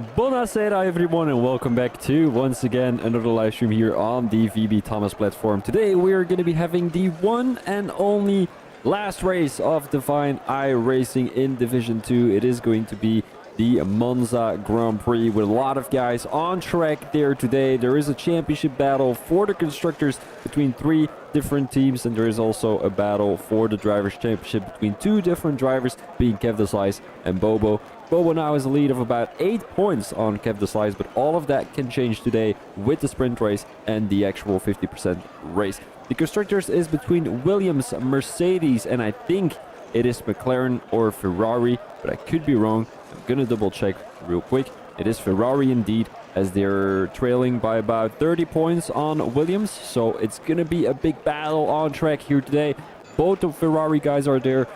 Buonasera everyone and welcome back to, once again, another live stream here on the VB Thomas platform. Today we are going to be having the one and only last race of Divine I Racing in Division 2. It is going to be the Monza Grand Prix with a lot of guys on track there today. There is a championship battle for the constructors between 3 different teams, and there is also a battle for the drivers championship between 2 different drivers, being Kev the Slice and Bobo. Bobo now has a lead of about 8 points on Kev the Slice, but all of that can change today with the sprint race and the actual 50% race. The constructors is between Williams, Mercedes, and I think it is McLaren or Ferrari, but I could be wrong. I'm gonna double check real quick. It is Ferrari indeed, as they're trailing by about 30 points on Williams. So it's gonna be a big battle on track here today. Both the Ferrari guys are there.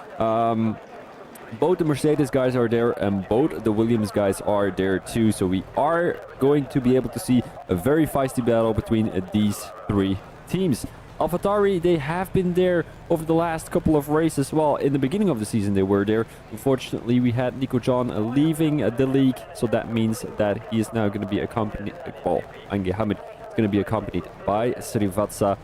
Both the Mercedes guys are there, and both the Williams guys are there too. So we are going to be able to see a very feisty battle between these 3 teams. AlphaTauri, they have been there over the last couple of races. Well, in the beginning of the season they were there. Unfortunately, we had Nico John leaving the league, so that means that he is now going to be accompanied, well, Ange Hamid is going to be accompanied by Srivatsa.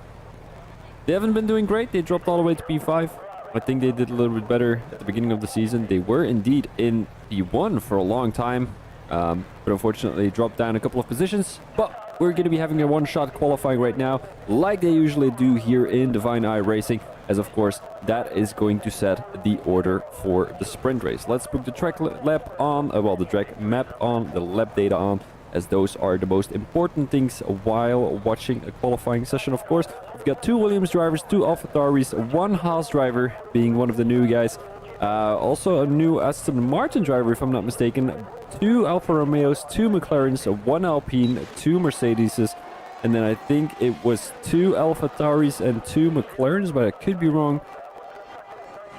They haven't been doing great. They dropped all the way to P5. I think they did a little bit better at the beginning of the season. They were indeed in P1 for a long time, but unfortunately dropped down a couple of positions. But we're going to be having a one-shot qualifying right now, like they usually do here in Divine I Racing, as of course that is going to set the order for the sprint race. Let's put the track lap on, the track map on, the lap data on, as those are the most important things while watching a qualifying session. Of course, we've got 2 Williams drivers, 2 AlphaTauris, 1 Haas driver being one of the new guys. Also a new Aston Martin driver, if I'm not mistaken. 2 Alfa Romeos, 2 McLarens, 1 Alpine, 2 Mercedeses, and then I think it was 2 AlphaTauris and 2 McLarens, but I could be wrong.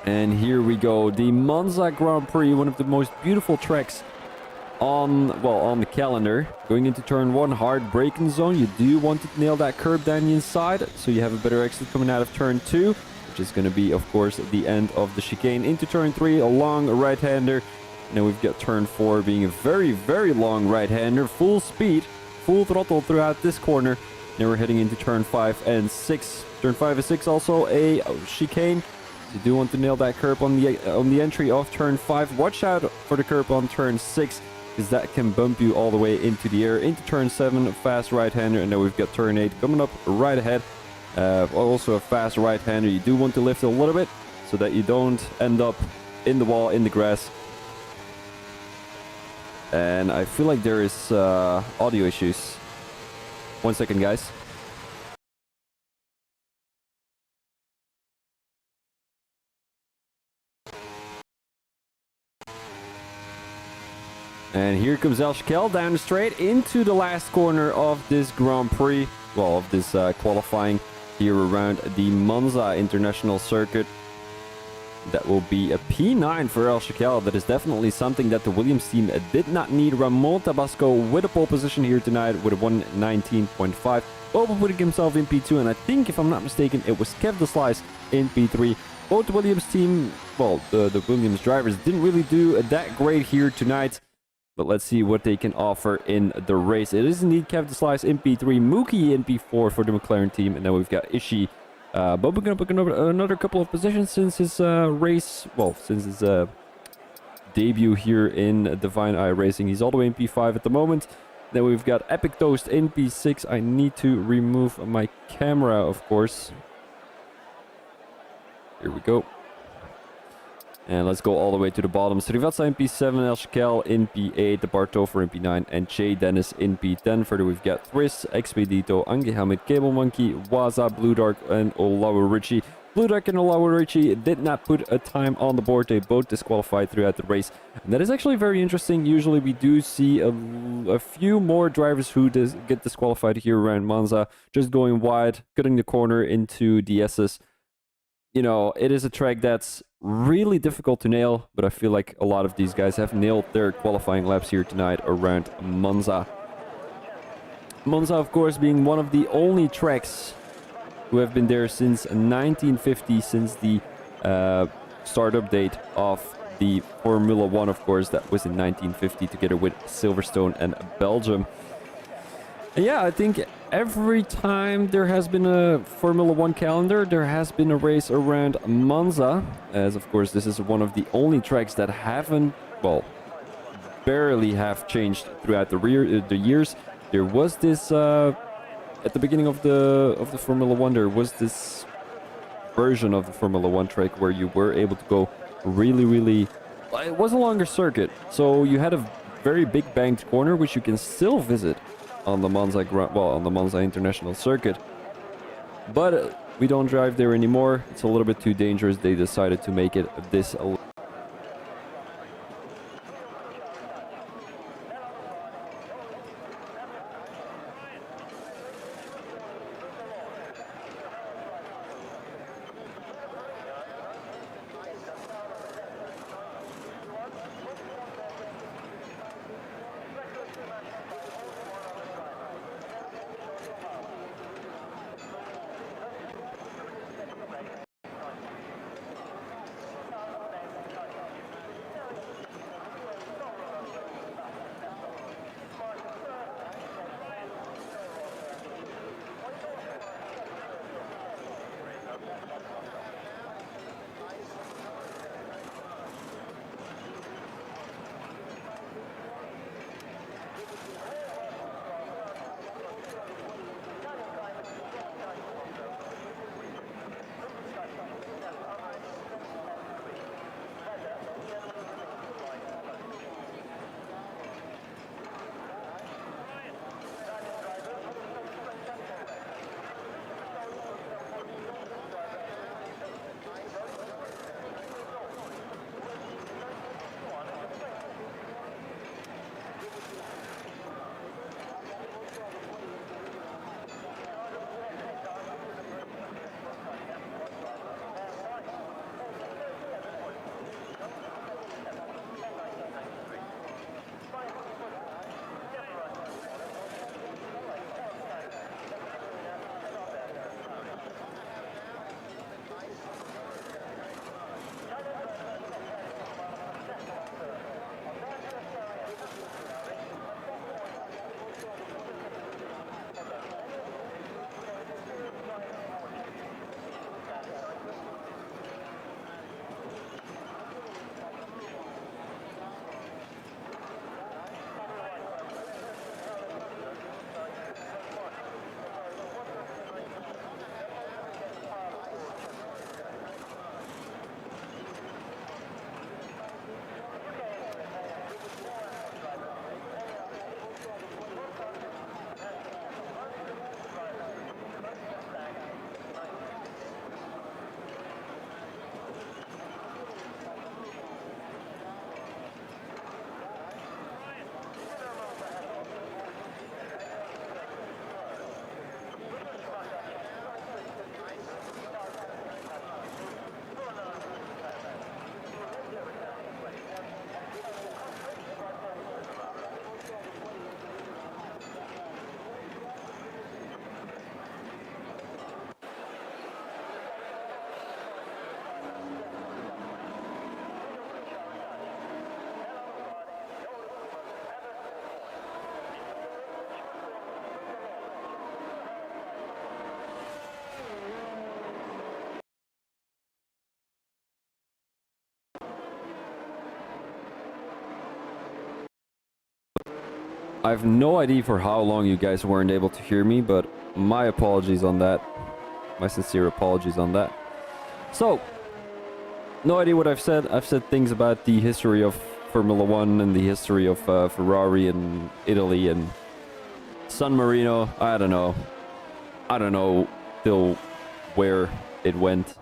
And here we go, the Monza Grand Prix, one of the most beautiful tracks on the calendar. Going into turn 1, hard braking zone. You do want to nail that curb down the inside, so you have a better exit coming out of turn 2. Which is going to be, of course, the end of the chicane. Into turn 3, a long right-hander. Now we've got turn 4 being a very, very long right-hander. Full speed, full throttle throughout this corner. Now we're heading into turn 5 and 6. Turn 5 and 6 also a chicane. You do want to nail that curb on the entry of turn 5. Watch out for the curb on turn 6, because that can bump you all the way into the air. Into turn 7, fast right-hander. And now we've got turn 8 coming up right ahead. Also a fast right-hander. You do want to lift a little bit so that you don't end up in the wall, in the grass. And I feel like there is audio issues. 1 second, guys. And here comes El Shakel down the straight into the last corner of this Grand Prix. Well, of this qualifying here around the Monza International Circuit. That will be a P9 for El Shakel. That is definitely something that the Williams team did not need. Ramon Tabasco with a pole position here tonight with a 119.5. Bobo putting himself in P2, and I think, if I'm not mistaken, it was Kev the Slice in P3. Both the Williams team, well, the Williams drivers didn't really do that great here tonight. But let's see what they can offer in the race. It is indeed Kev the Slice in P3, Mookie in P4 for the McLaren team. And then we've got Ishii. Bobo going to pick another couple of positions since his since his debut here in Divine I Racing. He's all the way in P5 at the moment. Then we've got Epic Toast in P6. I need to remove my camera, of course. Here we go. And let's go all the way to the bottom. Srivatsa in P7, El Shakel in P8, the Bartofer in P9, and Che Dennis in P10. Further, we've got Thriss, Expedito, Ange Hamid, Cable Monkey, Waza, Blue Dark, and Olawarichi. Blue Dark and Olawarichi did not put a time on the board. They both disqualified throughout the race. And that is actually very interesting. Usually, we do see a few more drivers who get disqualified here around Monza. Just going wide, cutting the corner into DS's. You know, it is a track that's really difficult to nail, but I feel like a lot of these guys have nailed their qualifying laps here tonight around Monza. Monza, of course, being one of the only tracks who have been there since 1950, since the startup date of the Formula One, of course, that was in 1950 together with Silverstone and Belgium. And yeah, I think every time there has been a Formula One calendar, there has been a race around Monza, as of course this is one of the only tracks that haven't, well, barely have changed throughout the years. There was this at the beginning of the Formula One, there was this version of the Formula One track where you were able to go really, it was a longer circuit, so you had a very big banked corner which you can still visit on the Monza on the Monza International Circuit, but we don't drive there anymore. It's a little bit too dangerous. They decided to make it this I have no idea for how long you guys weren't able to hear me, but my apologies on that. My sincere apologies on that. So, no idea what I've said. I've said things about the history of Formula One and the history of Ferrari and Italy and San Marino. I don't know. I don't know till where it went.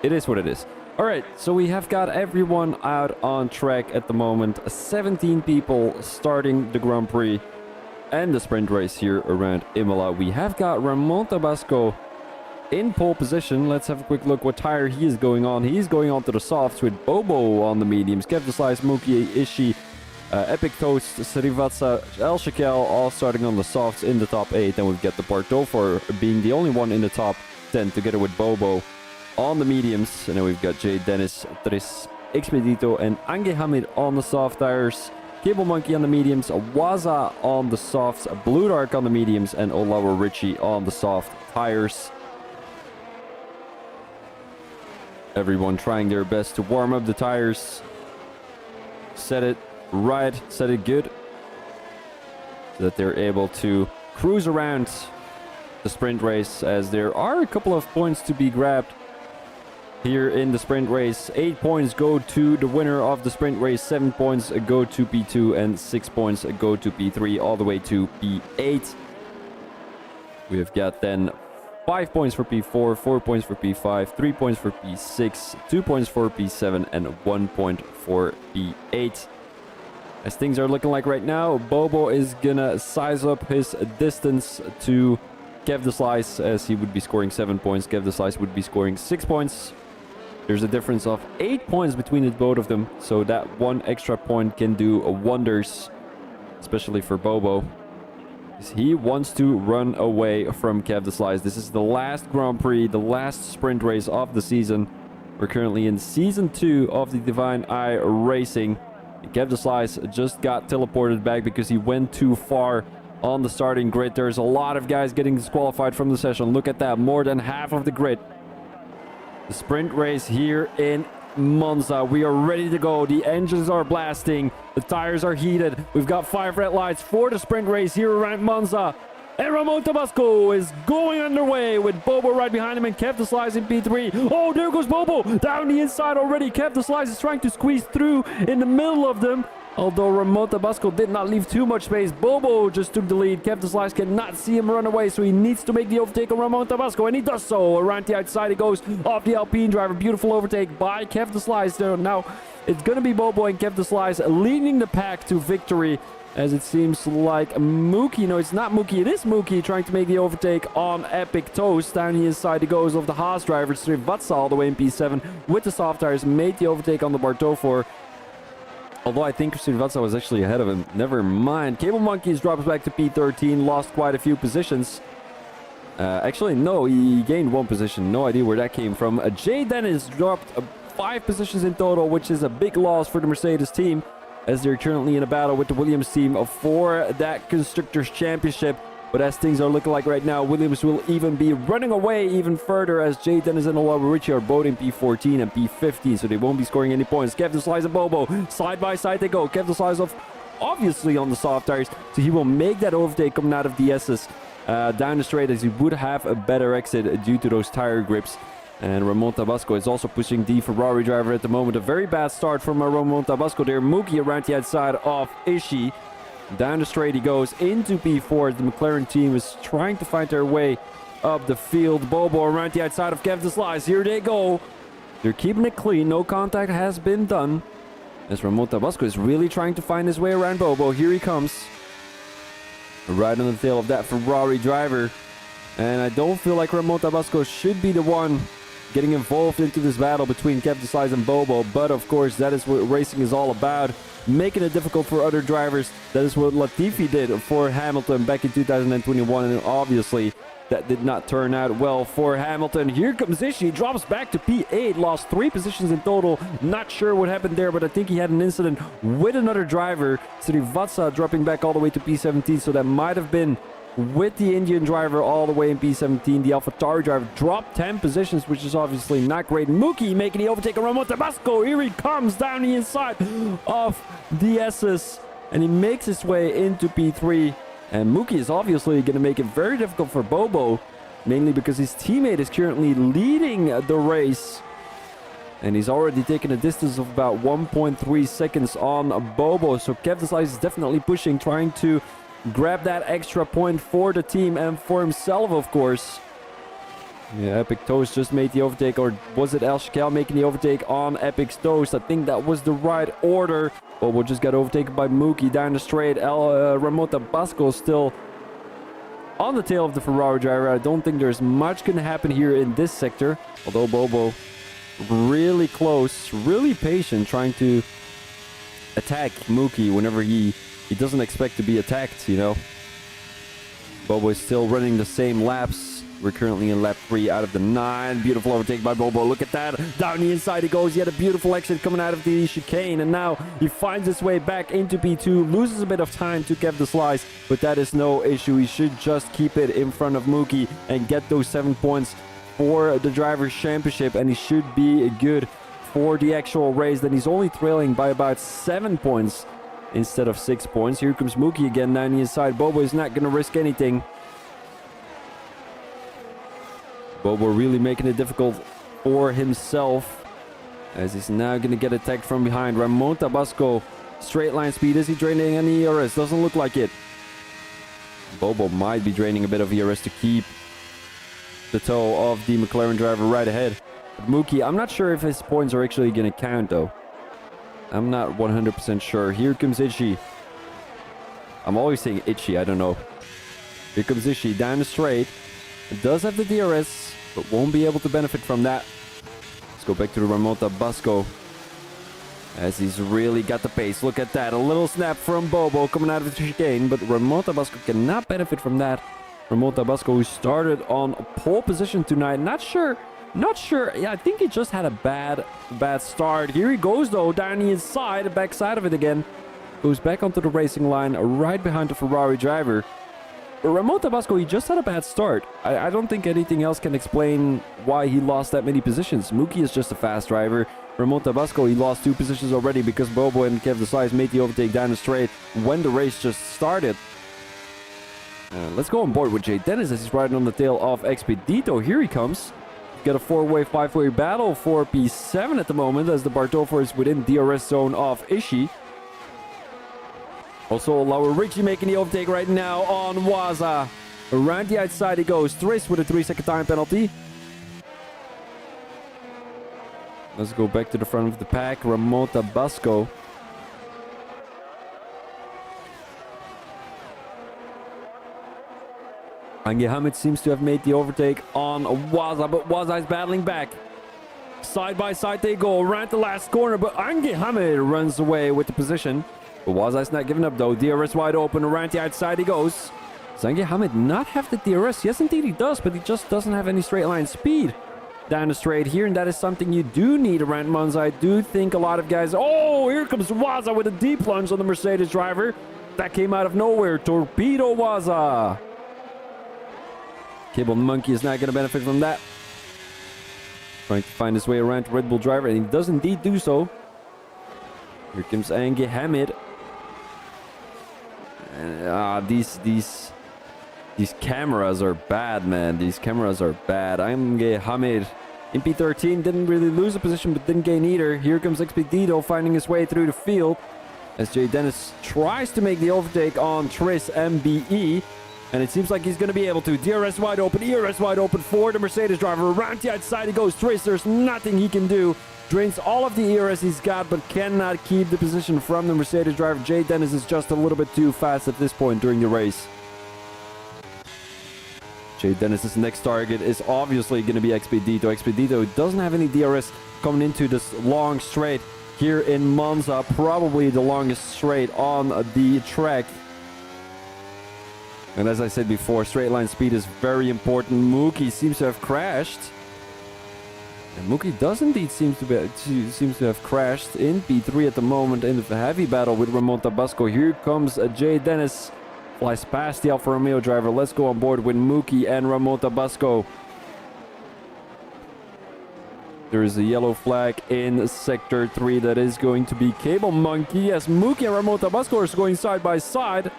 It is what it is. Alright, so we have got everyone out on track at the moment. 17 people starting the Grand Prix and the sprint race here around Imola. We have got Ramon Tabasco in pole position. Let's have a quick look what tire he is going on. He's going on to the softs with Bobo on the mediums. Kev the Slice, Mookie, Ishii, Epic Toast, Srivatsa, El Shakel all starting on the softs in the top 8. Then we've got the Bartofor being the only one in the top 10 together with Bobo on the mediums. And then we've got Jay Dennis, Tris Expedito and Ange Hamid on the soft tires. Cable Monkey on the mediums, Waza on the softs, Blue Dark on the mediums, and Olawa Richie on the soft tires. Everyone trying their best to warm up the tires. Set it right, set it good, so that they're able to cruise around the sprint race, as there are a couple of points to be grabbed here in the sprint race. 8 points go to the winner of the sprint race, 7 points go to P2, and 6 points go to P3, all the way to P8. We've got then 5 points for P4, 4 points for P5, 3 points for P6, 2 points for P7, and 1 point for P8. As things are looking like right now, Bobo is gonna size up his distance to Kev the Slice, as he would be scoring 7 points. Kev the Slice would be scoring 6 points. There's a difference of 8 points between the both of them, so that one extra point can do wonders, especially for Bobo. He wants to run away from Kev the Slice. This is the last Grand Prix, the last sprint race of the season. We're currently in Season 2 of the Divine Eye Racing. Kev the Slice just got teleported back because he went too far on the starting grid. There's a lot of guys getting disqualified from the session. Look at that, more than half of the grid. The sprint race here in Monza. We are ready to go. The engines are blasting. The tires are heated. We've got 5 red lights for the sprint race here around Monza. And Ramon Tabasco is going underway with Bobo right behind him and Kev the Slice in P3. Oh, there goes Bobo down the inside already. Kev the Slice is trying to squeeze through in the middle of them. Although Ramon Tabasco did not leave too much space, Bobo just took the lead. Kev the Slice cannot see him run away, so he needs to make the overtake on Ramon Tabasco, and he does so. Around the outside he goes off the Alpine driver. Beautiful overtake by Kev the Slice. Now it's going to be Bobo and Kev the Slice leading the pack to victory, as it seems like Mookie, no, it's not Mookie, it is Mookie trying to make the overtake on Epic Toast. Down the inside he goes of the Haas driver. Srivatsa all the way in P7 with the soft tires, made the overtake on the Barteau 4. Although I think Srivatsa was actually ahead of him. Never mind. Cable Monkeys drops back to P13. Lost quite a few positions. Actually, no, he gained 1 position. No idea where that came from. Jay Dennis dropped 5 positions in total, which is a big loss for the Mercedes team, as they're currently in a battle with the Williams team for that Constructors' Championship. But as things are looking like right now, Williams will even be running away even further, as Jay Dennis and Olawa Richie are both in P14 and P15, so they won't be scoring any points. Kev the Slice and Bobo, side by side they go. Kev the Slice obviously on the soft tires, so he will make that overtake coming out of the S's down the straight, as he would have a better exit due to those tire grips. And Ramon Tabasco is also pushing the Ferrari driver at the moment. A very bad start from Ramon Tabasco there. Mookie around the outside of Ishii. Down the straight he goes into P4. The McLaren team is trying to find their way up the field. Bobo around the outside of Kev the Slice. Here they go. They're keeping it clean. No contact has been done, as Ramon Tabasco is really trying to find his way around Bobo. Here he comes, right on the tail of that Ferrari driver. And I don't feel like Ramon Tabasco should be the one getting involved into this battle between Kev the Slice and Bobo. But of course, that is what racing is all about. Making it difficult for other drivers. That is what Latifi did for Hamilton back in 2021. And obviously, that did not turn out well for Hamilton. Here comes Ishii. Drops back to P8. Lost 3 positions in total. Not sure what happened there, but I think he had an incident with another driver. Srivatsa dropping back all the way to P17. So that might have been with the Indian driver all the way in P17. The AlphaTauri driver dropped 10 positions, which is obviously not great. Mookie making the overtake on Ramon Tabasco. Here he comes down the inside of the S's, and he makes his way into P3. And Mookie is obviously going to make it very difficult for Bobo, mainly because his teammate is currently leading the race. And he's already taken a distance of about 1.3 seconds on Bobo. So Kev the Slice is definitely pushing, trying to grab that extra point for the team and for himself, of course. Yeah, Epic Toast just made the overtake, or was it El Shakel making the overtake on Epic's Toast? I think that was the right order. Bobo just got overtaken by Mookie down the straight. Ramon Tabasco still on the tail of the Ferrari driver. I don't think there's much going to happen here in this sector. Although Bobo really close, really patient, trying to attack Mookie whenever he doesn't expect to be attacked, you know. Bobo is still running the same laps We're currently in lap 3 out of the 9. Beautiful overtake by Bobo. Look at that. Down the inside he goes. He had a beautiful exit coming out of the chicane. And now he finds his way back into P2. Loses a bit of time to Kev the Slice. But that is no issue. He should just keep it in front of Mookie and get those 7 points for the Drivers' Championship. And he should be good for the actual race. Then he's only trailing by about 7 points instead of 6 points. Here comes Mookie again down the inside. Bobo is not going to risk anything. Bobo really making it difficult for himself as he's now going to get attacked from behind. Ramon Tabasco, straight line speed. Is he draining any ERS? Doesn't look like it. Bobo might be draining a bit of ERS to keep the toe of the McLaren driver right ahead. But Mookie, I'm not sure if his points are actually going to count though. I'm not 100% sure. Here comes Itchy. I'm always saying Itchy, I don't know. Here comes Itchy down the straight. It does have the DRS, but won't be able to benefit from that. Let's go back to the Ramon Tabasco as he's really got the pace. Look at that. A little snap from Bobo coming out of the chicane, but Ramon Tabasco cannot benefit from that. Ramon Tabasco, who started on pole position tonight. Not sure. Yeah, I think he just had a bad start. Here he goes, though, down the inside, the backside of it again. Goes back onto the racing line, right behind the Ferrari driver. Ramon Tabasco, he just had a bad start. I don't think anything else can explain why he lost that many positions. Mookie is just a fast driver. Ramon Tabasco, he lost 2 positions already because Bobo and Kev the Slice made the overtake down the straight when the race just started. Let's go on board with Jay Dennis as he's riding on the tail of Expedito. Here he comes. Got a 4-way, 5-way battle for P7 at the moment as the Bartolfo is within DRS zone of Ishii. Also, Laura Ricci making the overtake right now on Waza. Around the outside he goes. Tris with a 3-second time penalty. Let's go back to the front of the pack. Ramon Tabasco. Ange Hamid seems to have made the overtake on Waza, but Waza is battling back. Side by side they go around the last corner, but Ange Hamid runs away with the position. But Waza is not giving up though. DRS wide open, around the outside he goes. Does Ange Hamid not have the DRS? Yes, indeed he does, but he just doesn't have any straight line speed down the straight here, and that is something you do need around Monza. I do think a lot of guys... Oh, here comes Waza with a deep lunge on the Mercedes driver. That came out of nowhere. Torpedo Waza. Cable Monkey is not going to benefit from that. Trying to find his way around the Red Bull driver, and he does indeed do so. Here comes Ange Hamid. These cameras are bad, man. These cameras are bad. Ange Hamid in P13 didn't really lose a position, but didn't gain either. Here comes Expedito finding his way through the field as Jay Dennis tries to make the overtake on Tris MBE. And it seems like he's going to be able to. DRS wide open, ERS wide open for the Mercedes driver. Around the outside he goes. Tris, there's nothing he can do. Drains all of the ERS he's got, but cannot keep the position from the Mercedes driver. Jay Dennis is just a little bit too fast at this point during the race. Jay Dennis's next target is obviously going to be Expedito. Expedito doesn't have any DRS coming into this long straight here in Monza. Probably the longest straight on the track. And as I said before, straight line speed is very important. Mookie seems to have crashed. And Mookie does indeed seems to have crashed in P3 at the moment in the heavy battle with Ramon Tabasco. Here comes Jay Dennis. Flies past the Alfa Romeo driver. Let's go on board with Mookie and Ramon Tabasco. There is a yellow flag in Sector 3 that is going to be Cable Monkey as Mookie and Ramon Tabasco are going side by side.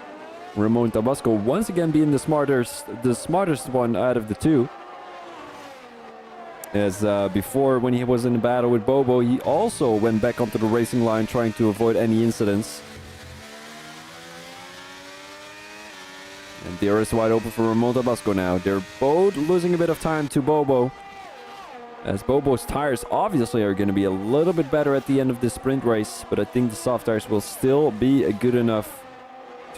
Ramon Tabasco once again being the smartest one out of the two. As before, when he was in a battle with Bobo, he also went back onto the racing line trying to avoid any incidents. And there is wide open for Ramon Tabasco now. They're both losing a bit of time to Bobo, as Bobo's tires obviously are going to be a little bit better at the end of this sprint race, but I think the soft tires will still be good enough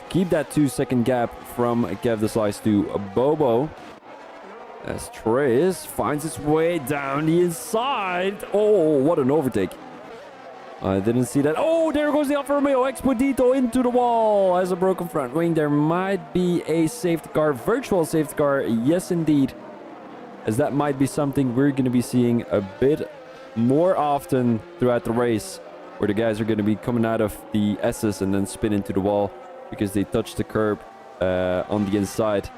keep that 2-second gap from Kev the Slice to Bobo. As Tris finds his way down the inside. Oh, what an overtake. I didn't see that. Oh, there goes the Alfa Romeo. Expedito into the wall as a broken front wing. There might be a safety car, virtual safety car. Yes, indeed. as that might be something we're going to be seeing a bit more often throughout the race, where the guys are going to be coming out of the S's and then spin into the wall because they touched the curb on the inside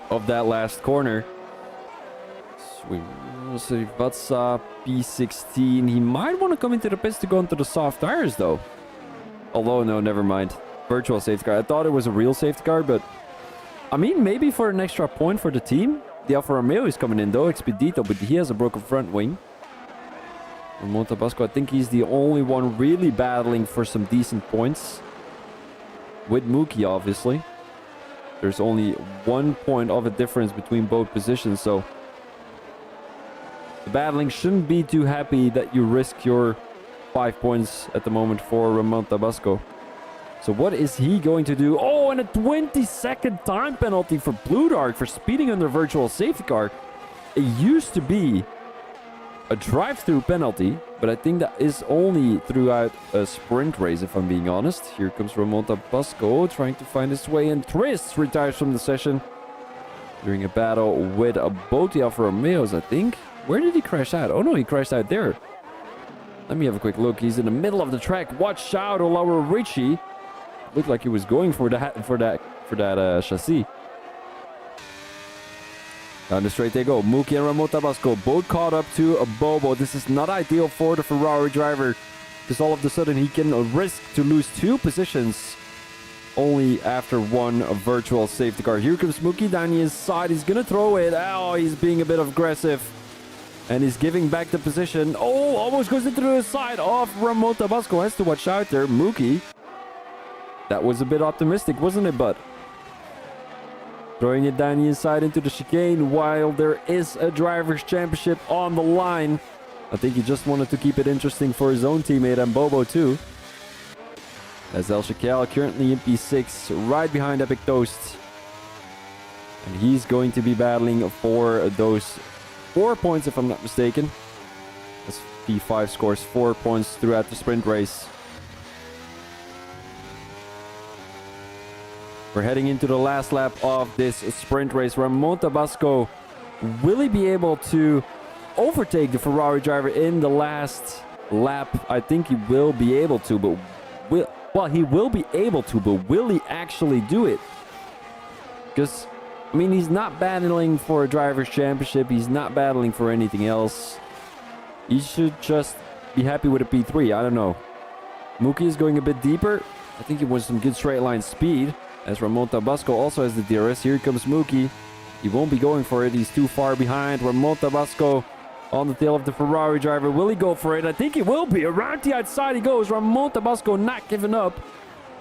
of that last corner. So Vatsa P16, he might want to come into the pits to go into the soft tires though. Although, no, never mind. Virtual safety car. I thought it was a real safety car, but I mean, maybe for an extra point for the team. The Alfa Romeo is coming in though, Expedito, but he has a broken front wing. Ramon Tabasco, I think he's the only one really battling for some decent points. With Mookie, obviously. There's only 1 point of a difference between both positions, so the battling shouldn't be too happy that you risk your 5 points at the moment for Ramon Tabasco. So what is he going to do? Oh, and a 20-second time penalty for Blue Dark for speeding under virtual safety car. It used to be a drive-through penalty, but I think that is only throughout a sprint race, if I'm being honest. Here comes Ramon Tabasco trying to find his way, and Tris retires from the session during a battle with both the Alfa Romeos, I think. Where did he crash out? Oh no, he crashed out there. Let me have a quick look. He's in the middle of the track. Watch out, Olawa Richie. Looked like he was going for that chassis. Down the straight they go. Mookie and Ramon Tabasco both caught up to a Bobo. This is not ideal for the Ferrari driver, because all of a sudden he can risk to lose 2 positions only after one virtual safety car. Here comes Mookie down the inside. He's gonna throw it. Oh, he's being a bit aggressive. And he's giving back the position. Oh, almost goes into the side of Ramon Tabasco. Has to watch out there. Mookie. That was a bit optimistic, wasn't it, bud? Throwing it down the inside into the chicane while there is a driver's championship on the line. I think he just wanted to keep it interesting for his own teammate and Bobo too. As El Shakel currently in P6, right behind Epic Toast. And he's going to be battling for those 4 points, if I'm not mistaken. As P5 scores 4 points throughout the sprint race. We're heading into the last lap of this sprint race. Ramon Tabasco, will he be able to overtake the Ferrari driver in the last lap? I think he will be able to, but he will be able to, but will he actually do it? Because, I mean, he's not battling for a driver's championship. He's not battling for anything else. He should just be happy with a P3. I don't know. Mookie is going a bit deeper. I think it was some good straight line speed, as Ramon Tabasco also has the DRS. Here comes Mookie. He won't be going for it. He's too far behind. Ramon Tabasco on the tail of the Ferrari driver. Will he go for it? I think he will be. Around the outside he goes. Ramon Tabasco not giving up.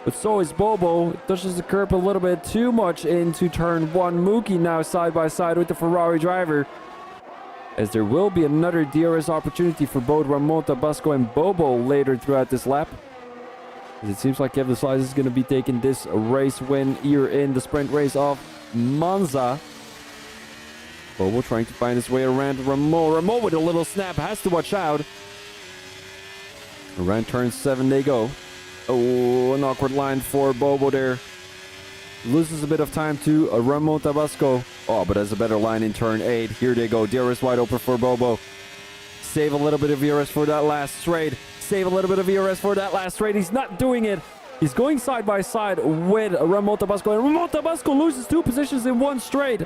But so is Bobo. It touches the curb a little bit too much into turn 1. Mookie now side by side with the Ferrari driver, as there will be another DRS opportunity for both Ramon Tabasco and Bobo later throughout this lap. It seems like Kevin Slice is going to be taking this race win here in the sprint race of Monza. Bobo trying to find his way around Ramon. Ramon with a little snap, has to watch out. Around turn 7 they go. Oh, an awkward line for Bobo there. Loses a bit of time to Ramon Tabasco. Oh, but has a better line in turn 8. Here they go. DRS wide open for Bobo. Save a little bit of DRS for that last straight. Save a little bit of ERS for that last straight. He's not doing it. He's going side by side with Ramon Tabasco. And Ramon Tabasco loses 2 positions in 1 straight.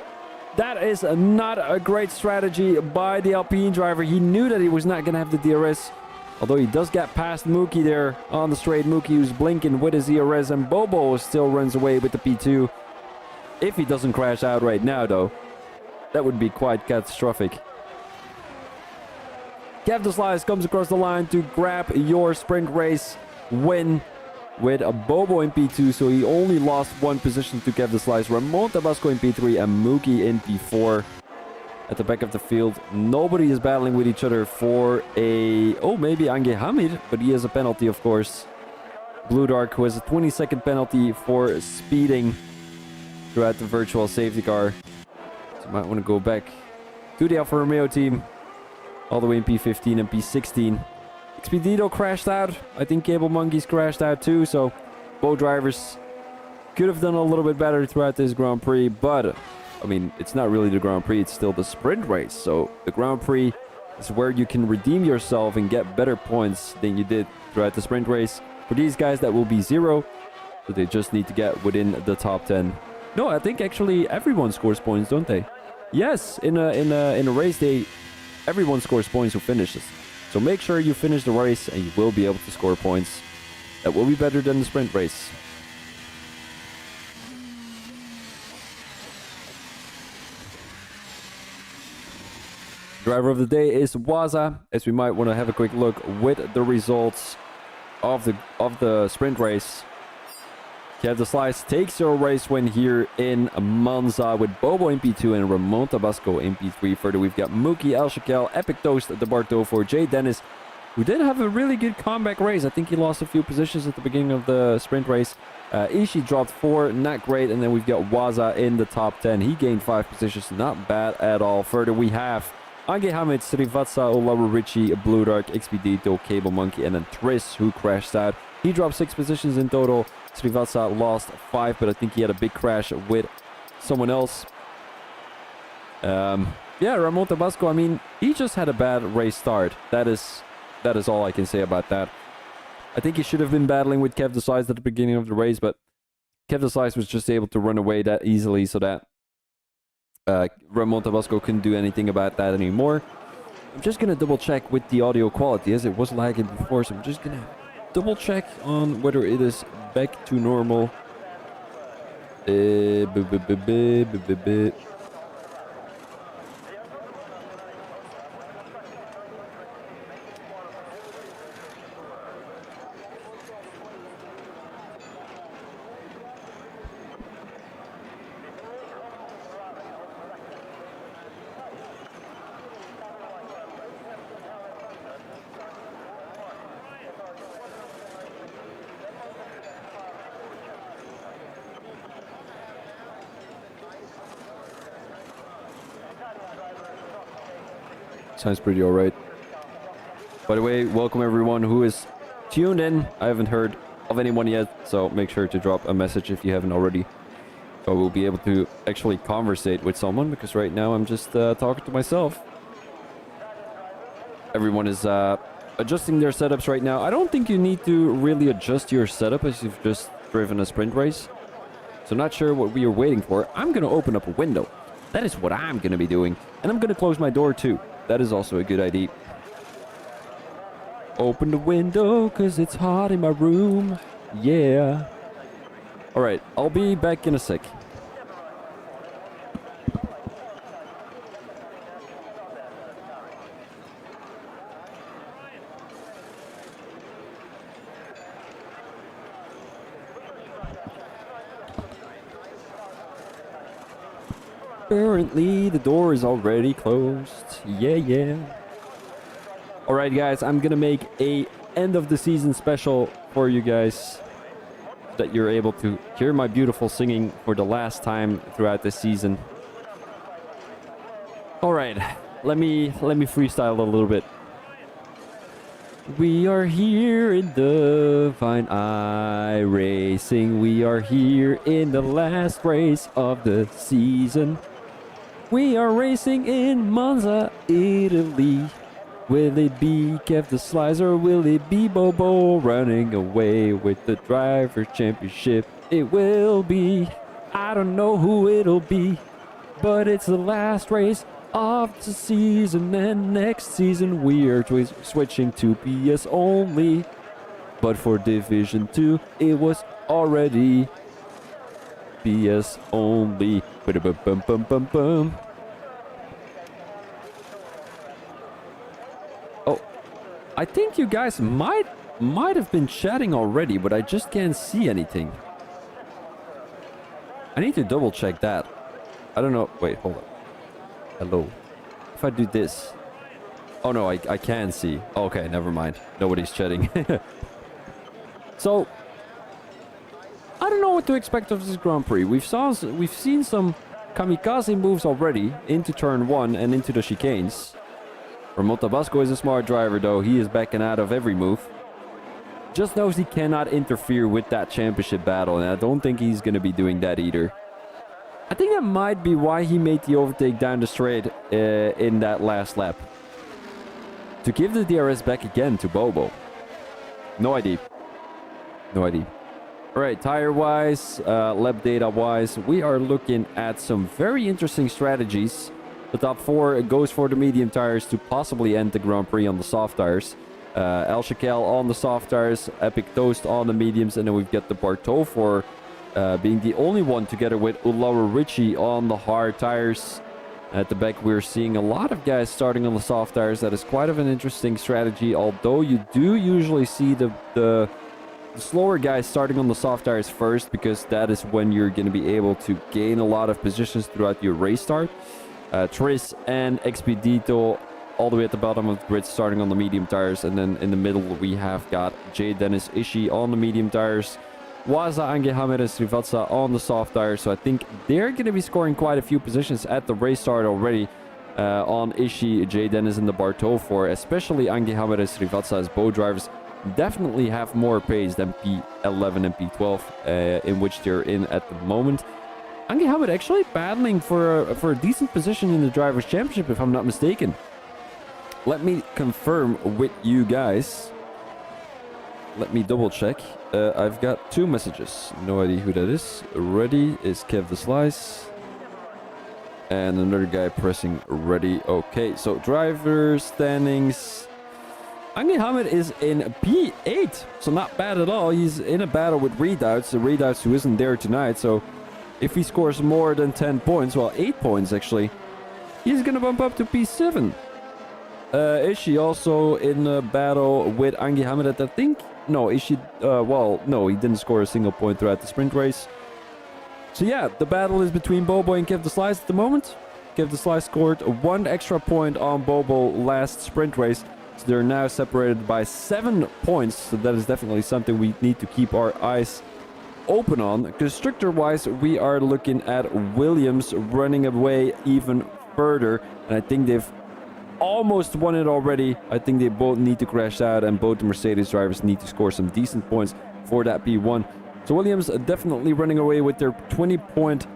That is not a great strategy by the Alpine driver. He knew that he was not going to have the DRS. Although he does get past Mookie there on the straight. Mookie who's blinking with his ERS. And Bobo still runs away with the P2. If he doesn't crash out right now though, that would be quite catastrophic. Kev the Slice comes across the line to grab your sprint race win with a Bobo in P2, so he only lost 1 position to Kev the Slice. Ramon Tabasco in P3 and Mookie in P4. At the back of the field, nobody is battling with each other for a... Oh, maybe Ange Hamid, but he has a penalty, of course. Blue Dark, who has a 20-second penalty for speeding throughout the virtual safety car. So might want to go back to the Alfa Romeo team. All the way in P15 and P16. Expedito crashed out. I think Cable Monkeys crashed out too. So both drivers could have done a little bit better throughout this Grand Prix. But I mean, it's not really the Grand Prix, it's still the sprint race. So the Grand Prix is where you can redeem yourself and get better points than you did throughout the sprint race. For these guys, that will be 0. So they just need to get within the top 10. No, I think actually everyone scores points, don't they? Yes, in a race day, everyone scores points who finishes. So make sure you finish the race and you will be able to score points. That will be better than the sprint race. Driver of the day is Waza, as we might want to have a quick look with the results of the sprint race. Kev the Slice takes your race win here in Monza with Bobo in P2 and Ramon Tabasco in P3. Further, we've got Mookie, El Shakel, Epic Toast, the Barto for Jay Dennis, who did have a really good comeback race. I think he lost a few positions at the beginning of the sprint race. Ishii dropped 4, not great. And then we've got Waza in the top 10. He gained 5 positions, not bad at all. Further, we have Ange Hamid, Srivatsa, Olaru Richie, Blue Dark, XPDito, Cable Monkey, and then Triss, who crashed out. He dropped 6 positions in total. Srivatsa lost 5, but I think he had a big crash with someone else. Yeah, Ramon Tabasco, I mean, he just had a bad race start. That is all I can say about that. I think he should have been battling with Kev the Slice at the beginning of the race, but Kev the Slice was just able to run away that easily so that Ramon Tabasco couldn't do anything about that anymore. I'm just going to double check with the audio quality as it was lagging before, so I'm just going to double check on whether it is back to normal. Sounds pretty alright. By the way, welcome everyone who is tuned in. I haven't heard of anyone yet, so make sure to drop a message if you haven't already. So we'll be able to actually conversate with someone, because right now I'm just talking to myself. Everyone is adjusting their setups right now. I don't think you need to really adjust your setup as you've just driven a sprint race. So not sure what we are waiting for. I'm going to open up a window. That is what I'm going to be doing. And I'm going to close my door too. That is also a good idea. Open the window, cause it's hot in my room. Yeah. Alright, I'll be back in a sec. Apparently, the door is already closed. Yeah. Alright, guys, I'm gonna make a end of the season special for you guys, so that you're able to hear my beautiful singing for the last time throughout the season. Alright, let me freestyle a little bit. We are here in Divine I Racing. We are here in the last race of the season. We are racing in Monza, Italy. Will it be Kev the Slice or will it be Bobo running away with the Driver Championship? It will be. I don't know who it'll be, but it's the last race of the season, and next season we are switching to PS only. But for Division 2, it was already PS only. Oh, I think you guys might have been chatting already, but I just can't see anything. I need to double check that. I don't know. Wait, hold on. Hello. If I do this. Oh no, I can see. Okay, never mind. Nobody's chatting. So, I don't know what to expect of this Grand Prix. We've seen some kamikaze moves already into turn 1 and into the chicanes. Ramon Tabasco is a smart driver though. He is backing out of every move. Just knows he cannot interfere with that championship battle, and I don't think he's going to be doing that either. I think that might be why he made the overtake down the straight in that last lap. To give the DRS back again to Bobo. No idea. No idea. Alright, tire-wise, lap data-wise, we are looking at some very interesting strategies. The top 4 goes for the medium tires to possibly end the Grand Prix on the soft tires. El Shakel on the soft tires, Epic Toast on the mediums, and then we've got the Bartol for being the only one together with Ulawa Richie on the hard tires. At the back, we're seeing a lot of guys starting on the soft tires. That is quite of an interesting strategy, although you do usually see the slower guys starting on the soft tires first, because that is when you're going to be able to gain a lot of positions throughout your race start. Tris and Expedito all the way at the bottom of the grid starting on the medium tires, and then in the middle we have got J. Dennis Ishii on the medium tires, Waza, Angehamed and Srivatsa on the soft tires. So I think they're going to be scoring quite a few positions at the race start already on Ishii, J. Dennis and the Bartol for, especially Angehamed and Srivatsa, as both drivers definitely have more pace than P11 and P12 in which they're in at the moment. Angehamed actually battling for a decent position in the Drivers' Championship, if I'm not mistaken. Let me confirm with you guys. Let me double check. I've got 2 messages. No idea who that is. Ready is Kev the Slice. And another guy pressing ready. Okay, so driver standings. Angehamed is in P8. So not bad at all. He's in a battle with Redoubts. The Redoubts who isn't there tonight. So if he scores more than 10 points, well, 8 points actually, he's going to bump up to P7. Ishii also in a battle with Angehamed, I think. No, Ishii, well, no, he didn't score a single point throughout the sprint race. So yeah, the battle is between Bobo and Kev the Slice at the moment. Kev the Slice scored 1 extra point on Bobo last sprint race. So they're now separated by 7 points. So that is definitely something we need to keep our eyes open on. Constructor-wise, we are looking at Williams running away even further. And I think they've almost won it already. I think they both need to crash out, and both the Mercedes drivers need to score some decent points for that P1. So Williams definitely running away with their 20-point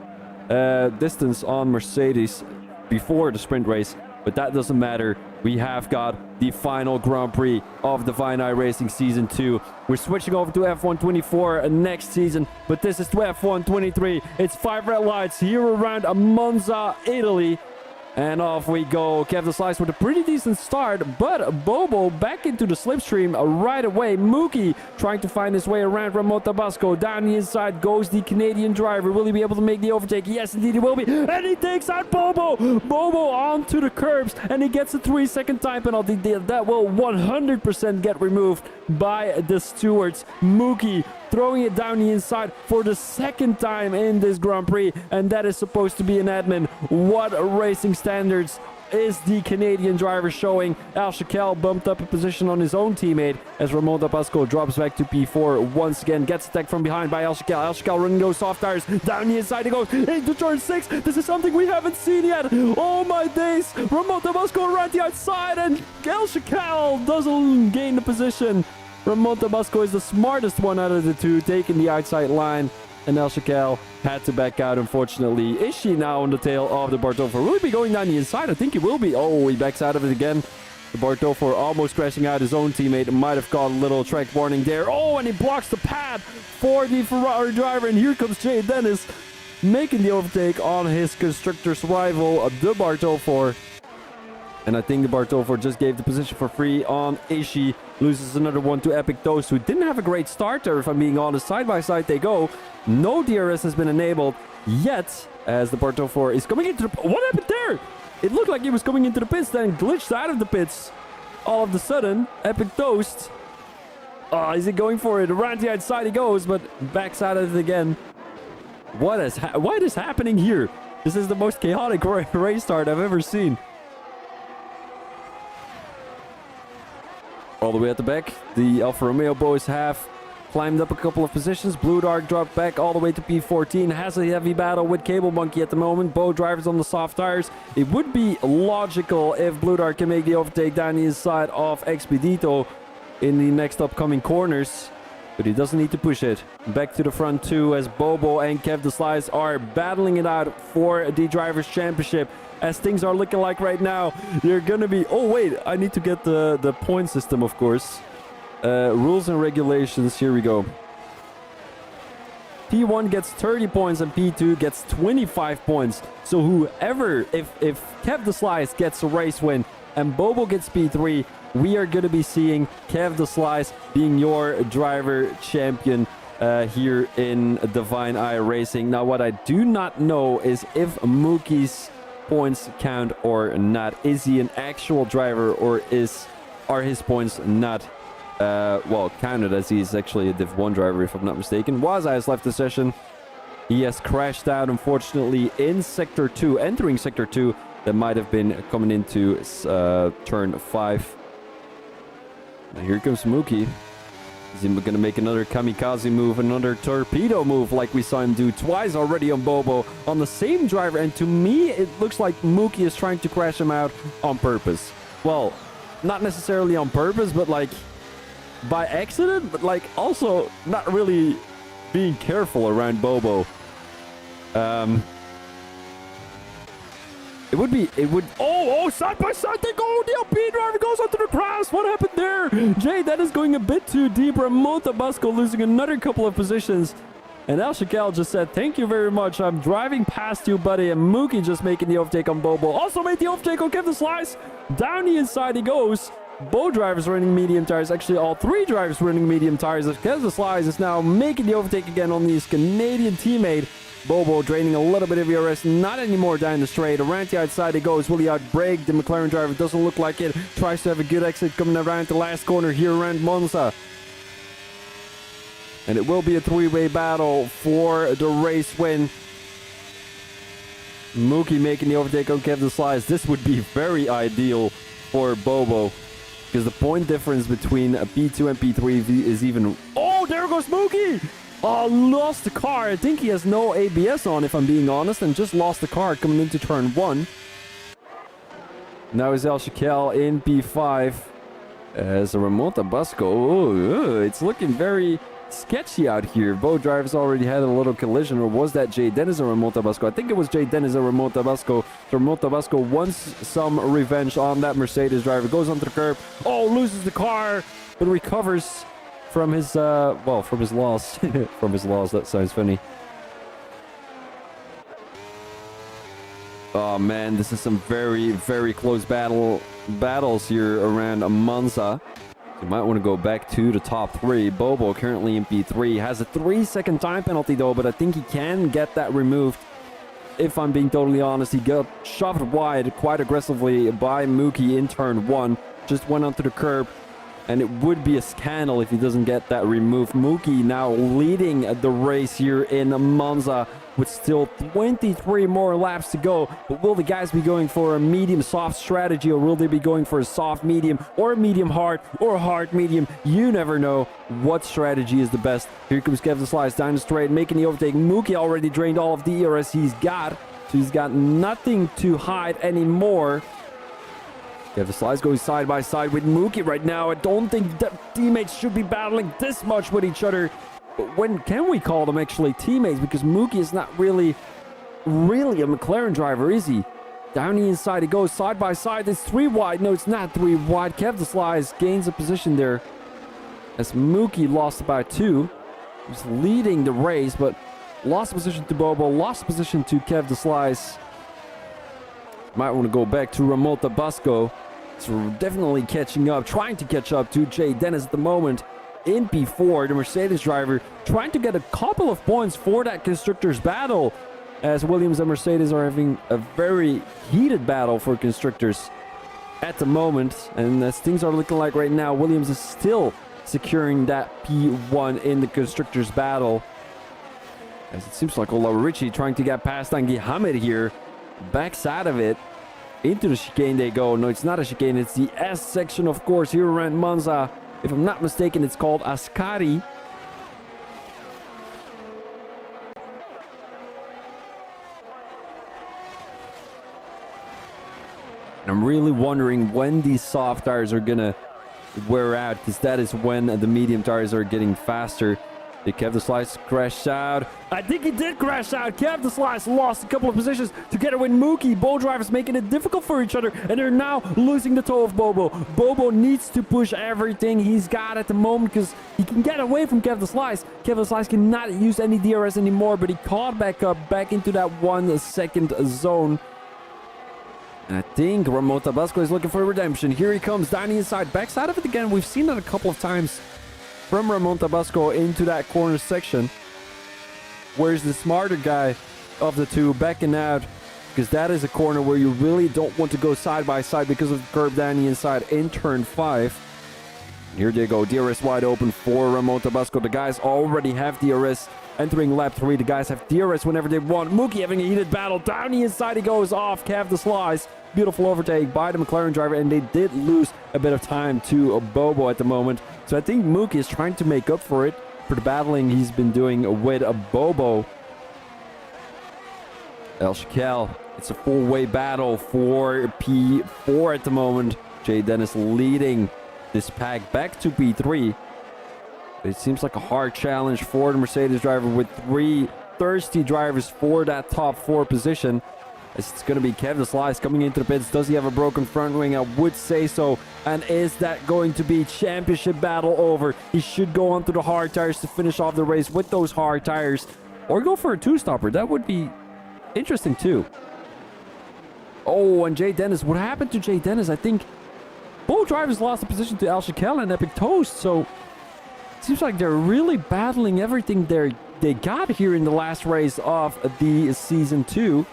distance on Mercedes before the sprint race, but that doesn't matter. We have got the final Grand Prix of Divine Eye Racing Season 2. We're switching over to F1 24 next season, but this is to F1 23. It's 5 red lights here around Monza, Italy. And off we go. Kev the Slice with a pretty decent start, but Bobo back into the slipstream right away. Mookie trying to find his way around Ramon Tabasco. Down the inside goes the Canadian driver. Will he be able to make the overtake? Yes, indeed he will be. And he takes out Bobo. Bobo onto the curbs, and he gets a 3-second time penalty. That will 100% get removed by the stewards. Mookie throwing it down the inside for the 2nd time in this Grand Prix, and that is supposed to be an admin. What racing standards is the Canadian driver showing? Al Shakel bumped up a position on his own teammate as Ramon Pasco drops back to P4 once again, gets attacked from behind by Al Shakel. Al Shakel running those soft tires down the inside. He goes into turn 6. This is something we haven't seen yet. Oh my days! Ramon Pasco around the outside, and Al Shakel doesn't gain the position. Ramon Tabasco is the smartest one out of the two, taking the outside line. And El Shakel had to back out, unfortunately. Ishii now on the tail of the Bartol. Will he be going down the inside? I think he will be. Oh, he backs out of it again. The Bartol almost crashing out his own teammate. Might have got a little track warning there. Oh, and he blocks the pad for the Ferrari driver. And here comes Jay Dennis making the overtake on his constructor's rival, the Bartol. And I think the Bartol just gave the position for free on Ishii. Loses another one to Epic Toast, who didn't have a great start there, if I'm being honest. Side by side they go. No DRS has been enabled yet, as the Bartol is coming into the... What happened there? It looked like he was coming into the pits, then glitched out of the pits. All of a sudden, Epic Toast. Oh, is he going for it? Around the outside he goes, but backs out of it again. What is happening here? This is the most chaotic race start I've ever seen. All the way at the back, the Alfa Romeo boys have climbed up a couple of positions. Blue Dark dropped back all the way to P14. Has a heavy battle with Cable Monkey at the moment. Both drivers on the soft tires. It would be logical if Blue Dark can make the overtake down the inside of Expedito in the next upcoming corners. but he doesn't need to push it. Back to the front two as Bobo and Kev the Slice are battling it out for the Drivers' Championship. As things are looking like right now, you're going to be... Oh, wait, I need to get the point system, of course. Rules and regulations, here we go. P1 gets 30 points and P2 gets 25 points. So whoever, if Kev the Slice gets a race win and Bobo gets P3, we are going to be seeing Kev the Slice being your driver champion here in Divine Eye Racing. Now, what I do not know is if Mookie's points count or not. Is he an actual driver, or are his points not well counted, as he's actually a Div 1 driver, if I'm not mistaken? Waza has left the session. He has crashed out, unfortunately, in Sector 2, entering Sector 2. That might have been coming into turn 5. Now here comes Mookie. Is he going to make another kamikaze move, another torpedo move like we saw him do twice already on Bobo, on the same driver? And to me, it looks like Mookie is trying to crash him out on purpose. Well, not necessarily on purpose, but like by accident, but like also not really being careful around Bobo. It would, side by side they go, the LP driver goes onto the grass. What happened there? Jay, that is going a bit too deep. Ramon Tabasco losing another couple of positions. And El Shakel just said, thank you very much. I'm driving past you, buddy. And Mookie just making the overtake on Bobo. Also made the overtake on Kev the Slice. Down the inside he goes. Both drivers running medium tires. Actually, all three drivers running medium tires. As Kev the Slice is now making the overtake again on his Canadian teammate. Bobo draining a little bit of ERS, not anymore down the straight. Around the outside he goes. Will he outbrake? The McLaren driver doesn't look like it. Tries to have a good exit coming around the last corner here around Monza. And it will be a three-way battle for the race win. Mookie making the overtake on Kev the Slice. This would be very ideal for Bobo, because the point difference between P2 and P3 is even... Oh, there goes Mookie! Oh, lost the car. I think he has no ABS on, if I'm being honest, and just lost the car coming into turn 1. Now is El Shakel in P5 as a Ramon Tabasco. Oh, it's looking very sketchy out here. Both drivers already had a little collision, or was that Jay Dennis or Ramon Tabasco? I think it was Jay Dennis or Ramon Tabasco. So Ramon Tabasco wants some revenge on that Mercedes driver. Goes onto the curb. Oh, loses the car, but recovers from his, from his loss. From his loss, that sounds funny. Oh man, this is some very, very close battles here around Monza. You might want to go back to the top 3. Bobo currently in P3. Has a 3-second time penalty though, but I think he can get that removed. If I'm being totally honest, he got shoved wide quite aggressively by Mookie in turn 1. Just went onto the curb. And it would be a scandal if he doesn't get that removed. Mookie now leading the race here in Monza with still 23 more laps to go. But will the guys be going for a medium-soft strategy, or will they be going for a soft-medium, or a medium-hard, or a hard-medium? You never know what strategy is the best. Here comes Kev the Slice down the straight, making the overtake. Mookie already drained all of the ERS he's got, so he's got nothing to hide anymore. Kev the Slice going side by side with Mookie right now. I don't think that teammates should be battling this much with each other. But when can we call them actually teammates? Because Mookie is not really a McLaren driver, is he? Down the inside he goes side by side. It's 3 wide. No, it's not 3 wide. Kev the Slice gains a position there as Mookie lost about 2. He's leading the race, but lost position to Bobo, lost position to Kev the Slice. Might want to go back to Ramon Tabasco. So definitely catching up, trying to catch up to Jay Dennis at the moment in P4. The Mercedes driver trying to get a couple of points for that constructors battle, as Williams and Mercedes are having a very heated battle for constructors at the moment. And as things are looking like right now, Williams is still securing that P1 in the constructors battle. As it seems like Ola Richie trying to get past Angie Hamid here. Backside of it, into the chicane they go. No, it's not a chicane, it's the S section, of course, here around Monza. If I'm not mistaken, it's called Ascari. I'm really wondering when these soft tires are gonna wear out, because that is when the medium tires are getting faster. Did Kev the Slice crash out? I think he did crash out. Kev the Slice lost a couple of positions together with Mookie. Both drivers making it difficult for each other, and they're now losing the toe of Bobo. Bobo needs to push everything he's got at the moment because he can get away from Kev the Slice. Kev the Slice cannot use any DRS anymore, but he caught back up, back into that 1 second zone. And I think Ramon Tabasco is looking for redemption. Here he comes down the inside, backside of it again. We've seen that a couple of times from Ramon Tabasco into that corner section. Where's the smarter guy of the two backing out? Because that is a corner where you really don't want to go side by side because of the curb down the inside in turn 5. Here they go, DRS wide open for Ramon Tabasco. The guys already have DRS entering lap 3. The guys have DRS whenever they want. Mookie having a heated battle. Down the inside he goes off Kev the Slice. Beautiful overtake by the McLaren driver, and they did lose a bit of time to Bobo at the moment. So I think Mookie is trying to make up for it for the battling he's been doing with Bobo. El Shakel, it's a four-way battle for P4 at the moment. Jay Dennis leading this pack back to P3. It seems like a hard challenge for the Mercedes driver with 3 thirsty drivers for that top 4 position. It's going to be Kev the Slice coming into the pits. Does he have a broken front wing? I would say so. And is that going to be championship battle over? He should go onto the hard tires to finish off the race with those hard tires. Or go for a 2-stopper. That would be interesting too. Oh, and Jay Dennis. What happened to Jay Dennis? I think both drivers lost the position to Al Shakel and Epic Toast. So it seems like they're really battling everything they got here in the last race of the season 2.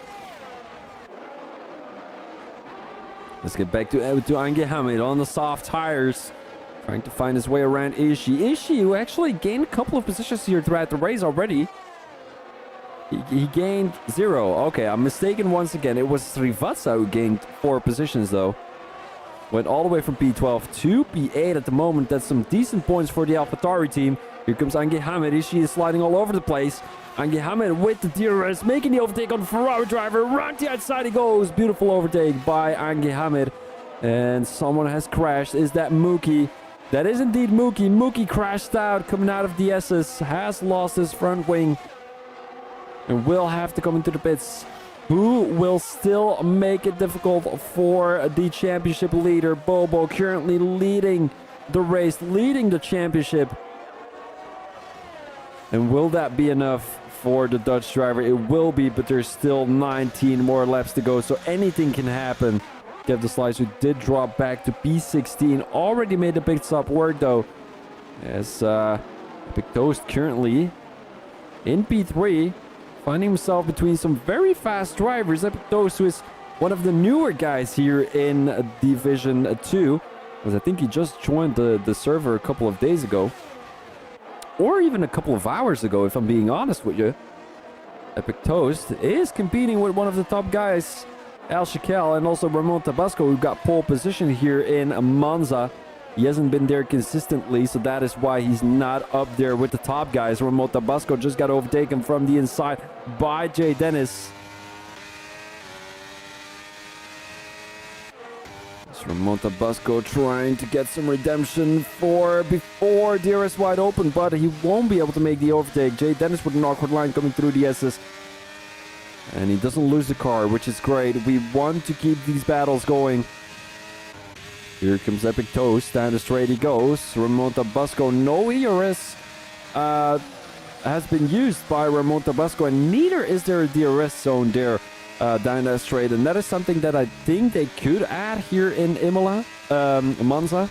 Let's get back to Ange Hamid on the soft tires. Trying to find his way around Ishii. Ishii, who actually gained a couple of positions here throughout the race already. He gained 0. Okay, I'm mistaken once again. It was Srivatsa who gained 4 positions, though. Went all the way from P12 to P8 at the moment. That's some decent points for the AlphaTauri team. Here comes Ange Hamid. Ishii is sliding all over the place. Ange Hamid with the DRS, making the overtake on the Ferrari driver. Around the outside he goes. Beautiful overtake by Ange Hamid. And someone has crashed. Is that Mookie? That is indeed Mookie. Mookie crashed out, coming out of the SS. Has lost his front wing. And will have to come into the pits. Who will still make it difficult for the championship leader. Bobo currently leading the race, leading the championship. And will that be enough for the Dutch driver? It will be, but there's still 19 more laps to go, so anything can happen. Kev the Slice, who did drop back to P16, already made the pit stop work though. As Epic Toast currently in P3, finding himself between some very fast drivers. Epic Toast, who is one of the newer guys here in Division 2, because I think he just joined the server a couple of days ago. Or even a couple of hours ago, if I'm being honest with you. Epic Toast is competing with one of the top guys, Al Shakel, and also Ramon Tabasco, who got pole position here in Monza. He hasn't been there consistently, so that is why he's not up there with the top guys. Ramon Tabasco just got overtaken from the inside by Jay Dennis. Ramon Tabasco trying to get some redemption before DRS wide open, but he won't be able to make the overtake. Jay Dennis with an awkward line coming through the SS. And he doesn't lose the car, which is great. We want to keep these battles going. Here comes Epic Toast. Down the straight he goes. Ramon Tabasco, no ERS has been used by Ramon Tabasco, and neither is there a DRS zone there. Down that straight, and that is something that I think they could add here in Monza.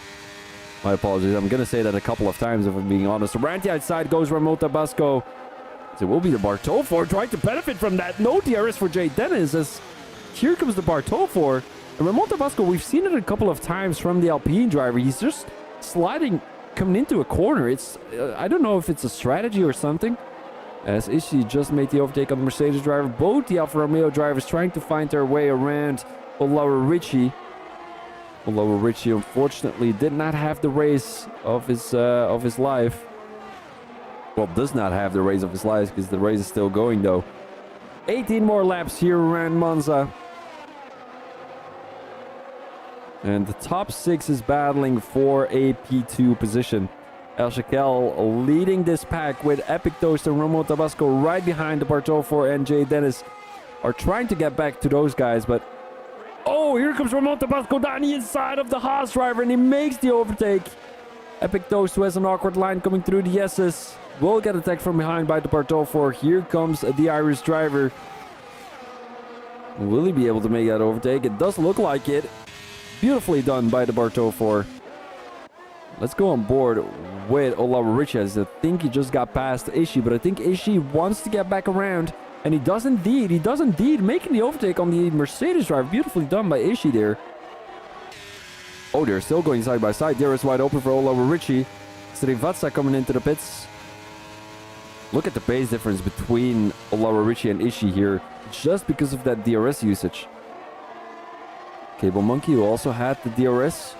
My apologies, I'm gonna say that a couple of times if I'm being honest. Around the outside goes Ramon Tabasco. It will be the Bartol trying to benefit from that. No DRS for Jay Dennis, as here comes the Bartol. And Ramon Tabasco, we've seen it a couple of times from the Alpine driver. He's just sliding, coming into a corner. It's I don't know if it's a strategy or something. As Ishii just made the overtake on the Mercedes driver. Both the Alfa Romeo drivers trying to find their way around Olauerichi. Olauerichi, unfortunately, did not have the race of his life. Well, does not have the race of his life, because the race is still going, though. 18 more laps here around Monza. And the top 6 is battling for a P2 position. El Shakel leading this pack with Epic Toast and Ramon Tabasco right behind the Bartol and Jay Dennis are trying to get back to those guys, but oh, here comes Ramon Tabasco down the inside of the Haas driver and he makes the overtake. Epic Toast, who has an awkward line coming through the S's, will get attacked from behind by the Bartol. Here comes the Irish driver. Will he be able to make that overtake? It does look like it. Beautifully done by the Bartol. Let's go on board with Olawarichez. I think he just got past Ishii, but I think Ishii wants to get back around. And he does indeed. He does indeed. Making the overtake on the Mercedes driver. Beautifully done by Ishii there. Oh, they're still going side by side. There is wide open for Olawarichi. Srivatsa coming into the pits. Look at the pace difference between Olawarichi and Ishii here. Just because of that DRS usage. Cable Monkey, who also had the DRS,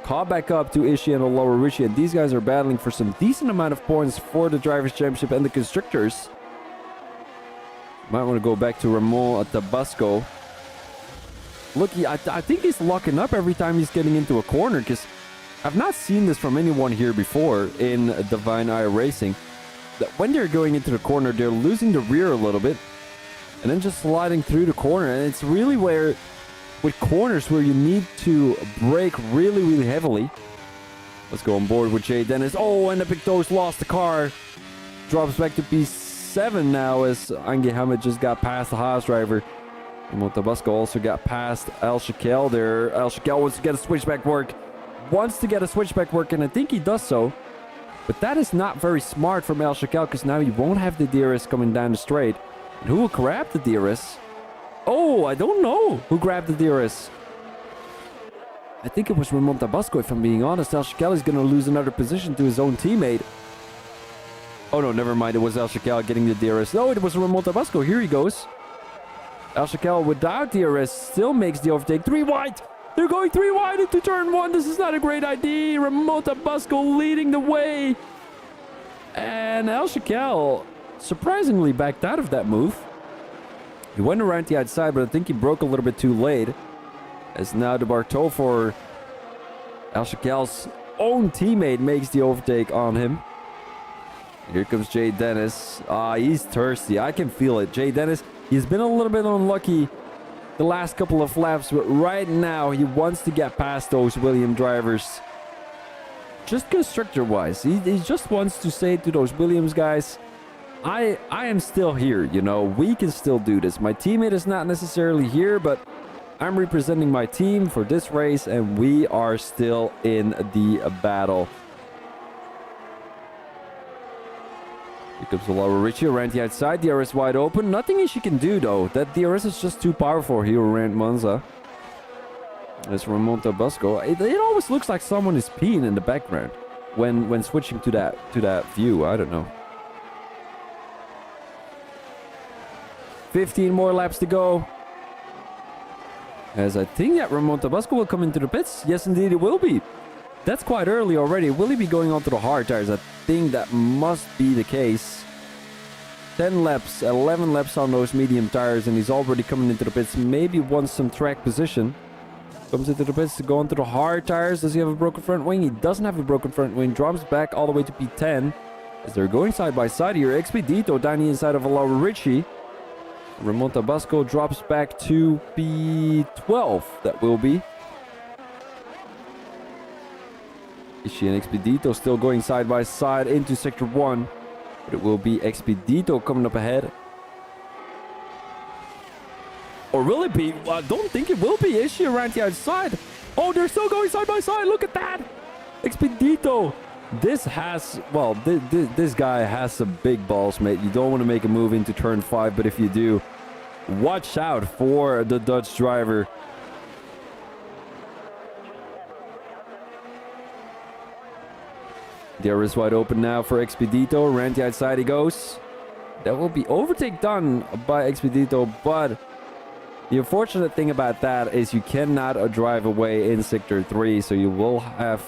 caught back up to Ishii and Olawarichi, and these guys are battling for some decent amount of points for the Drivers' Championship and the Constructors. Might want to go back to Ramon Tabasco. Look, I think he's locking up every time he's getting into a corner, because I've not seen this from anyone here before in Divine Eye Racing. That when they're going into the corner, they're losing the rear a little bit, and then just sliding through the corner, and it's really where... with corners where you need to brake really, really heavily. Let's go on board with Jay Dennis. Oh, and Epic Toast lost the car. Drops back to P7 now as Ange Hamid just got past the Haas driver. And Tabasco also got past El Shakel there. El Shakel wants to get a switchback work. And I think he does so. But that is not very smart from El Shakel, because now you won't have the DRS coming down the straight. And who will grab the DRS? Oh, I don't know who grabbed the DRS. I think it was Ramon Tabasco, if I'm being honest. El Shakel is going to lose another position to his own teammate. Oh no, never mind. It was El Shakel getting the DRS. No, it was Ramon Tabasco. Here he goes. El Shakel without DRS still makes the overtake. 3 wide. They're going 3 wide into turn 1. This is not a great idea. Ramon Tabasco leading the way. And El Shakel surprisingly backed out of that move. He went around the outside, but I think he broke a little bit too late. As now the Bartol for El Shakel's own teammate makes the overtake on him. Here comes Jay Dennis. He's thirsty. I can feel it. Jay Dennis, he's been a little bit unlucky the last couple of laps, but right now he wants to get past those Williams drivers. Just constructor-wise, he just wants to say to those Williams guys, I am still here, you know, we can still do this. My teammate is not necessarily here, but I'm representing my team for this race, and we are still in the battle. Here comes Olawarichi around the outside, DRS wide open. Nothing she can do, though. That DRS is just too powerful here around Monza. There's Ramon Tabasco. It always looks like someone is peeing in the background when switching to that view. I don't know. 15 more laps to go. As I think that Ramon Tabasco will come into the pits. Yes, indeed, it will be. That's quite early already. Will he be going onto the hard tires? I think that must be the case. 10 laps, 11 laps on those medium tires, and he's already coming into the pits. Maybe wants some track position. Comes into the pits to go onto the hard tires. Does he have a broken front wing? He doesn't have a broken front wing. Drops back all the way to P10. As they're going side by side here. Expedito down the inside of Olawarichi. Ramon Tabasco drops back to P12. That will be. Ishii and Expedito still going side by side into Sector 1. But it will be Expedito coming up ahead. Or will it be? I don't think it will be. Ishii around the outside. Oh, they're still going side by side. Look at that. Expedito. This has, well, this guy has some big balls, mate. You don't want to make a move into turn 5, but if you do, watch out for the Dutch driver. There is wide open now for Expedito. Around the outside he goes. That will be overtake done by Expedito, but the unfortunate thing about that is you cannot drive away in Sector 3, so you will have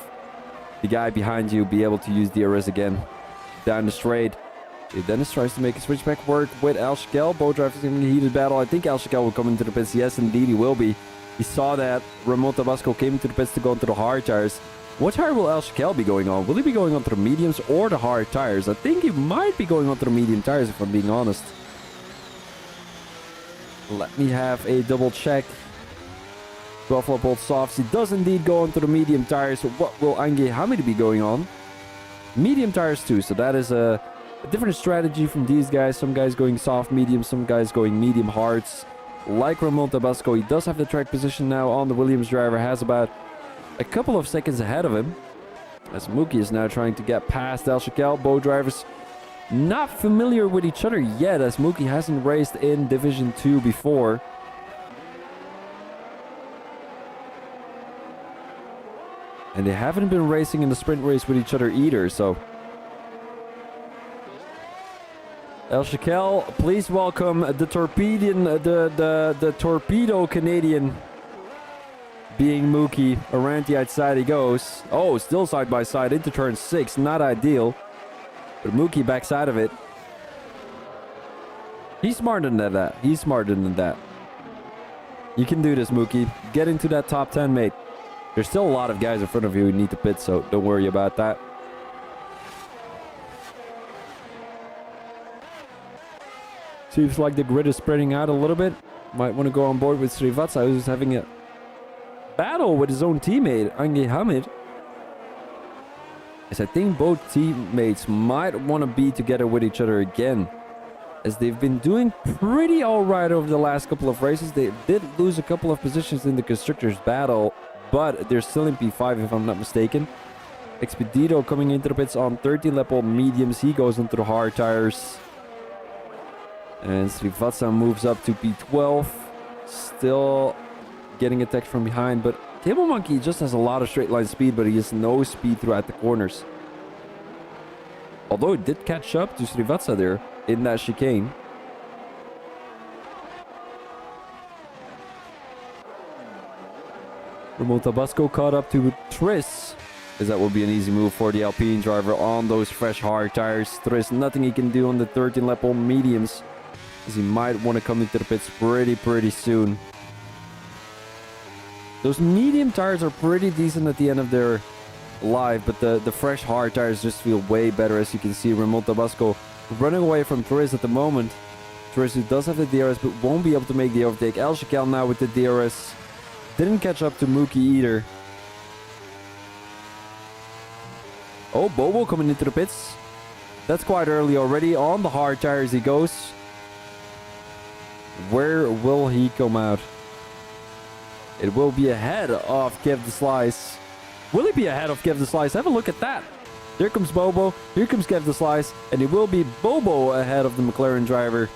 the guy behind you be able to use DRS again down the straight. Dennis tries to make a switchback work with El Shakel. Both drivers in a heated battle. I think El Shakel will come into the pits. Yes, indeed, he will be. He saw that Ramon Tabasco came into the pits to go into the hard tires. What tire will El Shakel be going on? Will he be going onto the mediums or the hard tires? I think he might be going onto the medium tires, if I'm being honest. Let me have a double check. Buffalo Bolt Softs. He does indeed go onto the medium tires. So what will Ange Hamid be going on? Medium tires too. So that is a different strategy from these guys. Some guys going soft medium, some guys going medium hards. Like Ramon Tabasco, he does have the track position now on the Williams driver. Has about a couple of seconds ahead of him. As Mookie is now trying to get past El Shakel. Both drivers not familiar with each other yet, as Mookie hasn't raced in Division 2 before. And they haven't been racing in the sprint race with each other either, so... El Shakel, please welcome the torpedo Canadian, being Mookie. Around the outside he goes. Oh, still side by side into turn 6, not ideal. But Mookie backs out of it. He's smarter than that. He's smarter than that. You can do this, Mookie. Get into that top 10, mate. There's still a lot of guys in front of you who need to pit, so don't worry about that. Seems like the grid is spreading out a little bit. Might want to go on board with Srivatsa, who's having a battle with his own teammate, Ange Hamid. As I think both teammates might want to be together with each other again, as they've been doing pretty alright over the last couple of races. They did lose a couple of positions in the Constructors' battle, but they're still in P5 if I'm not mistaken. Expedito coming into the pits on 13-lap mediums. He goes into the hard tires. And Srivatsa moves up to P12. Still getting attacked from behind, but Cable Monkey just has a lot of straight line speed, but he has no speed throughout the corners. Although it did catch up to Srivatsa there in that chicane. Ramon Tabasco caught up to Tris, as that will be an easy move for the Alpine driver on those fresh hard tires. Tris, nothing he can do on the 13-lap mediums, as he might want to come into the pits pretty soon. Those medium tires are pretty decent at the end of their life, but the fresh hard tires just feel way better. As you can see, Ramon Tabasco running away from Tris at the moment. Tris, who does have the DRS but won't be able to make the overtake. El Shakel now with the DRS. Didn't catch up to Mookie either. Oh, Bobo coming into the pits. That's quite early already. On the hard tires he goes. Where will he come out? It will be ahead of Kev the Slice. Will he be ahead of Kev the Slice? Have a look at that. Here comes Bobo. Here comes Kev the Slice. And it will be Bobo ahead of the McLaren driver,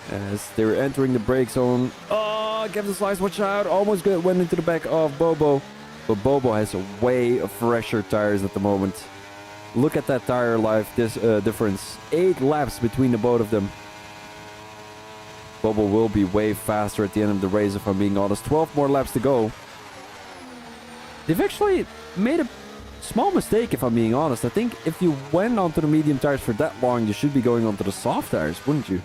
as they were entering the brake zone. Oh, Kev the Slice, watch out. Almost went into the back of Bobo. But Bobo has way fresher tires at the moment. Look at that tire life difference. 8 laps between the both of them. Bobo will be way faster at the end of the race, if I'm being honest. 12 more laps to go. They've actually made a small mistake, if I'm being honest. I think if you went onto the medium tires for that long, you should be going onto the soft tires, wouldn't you?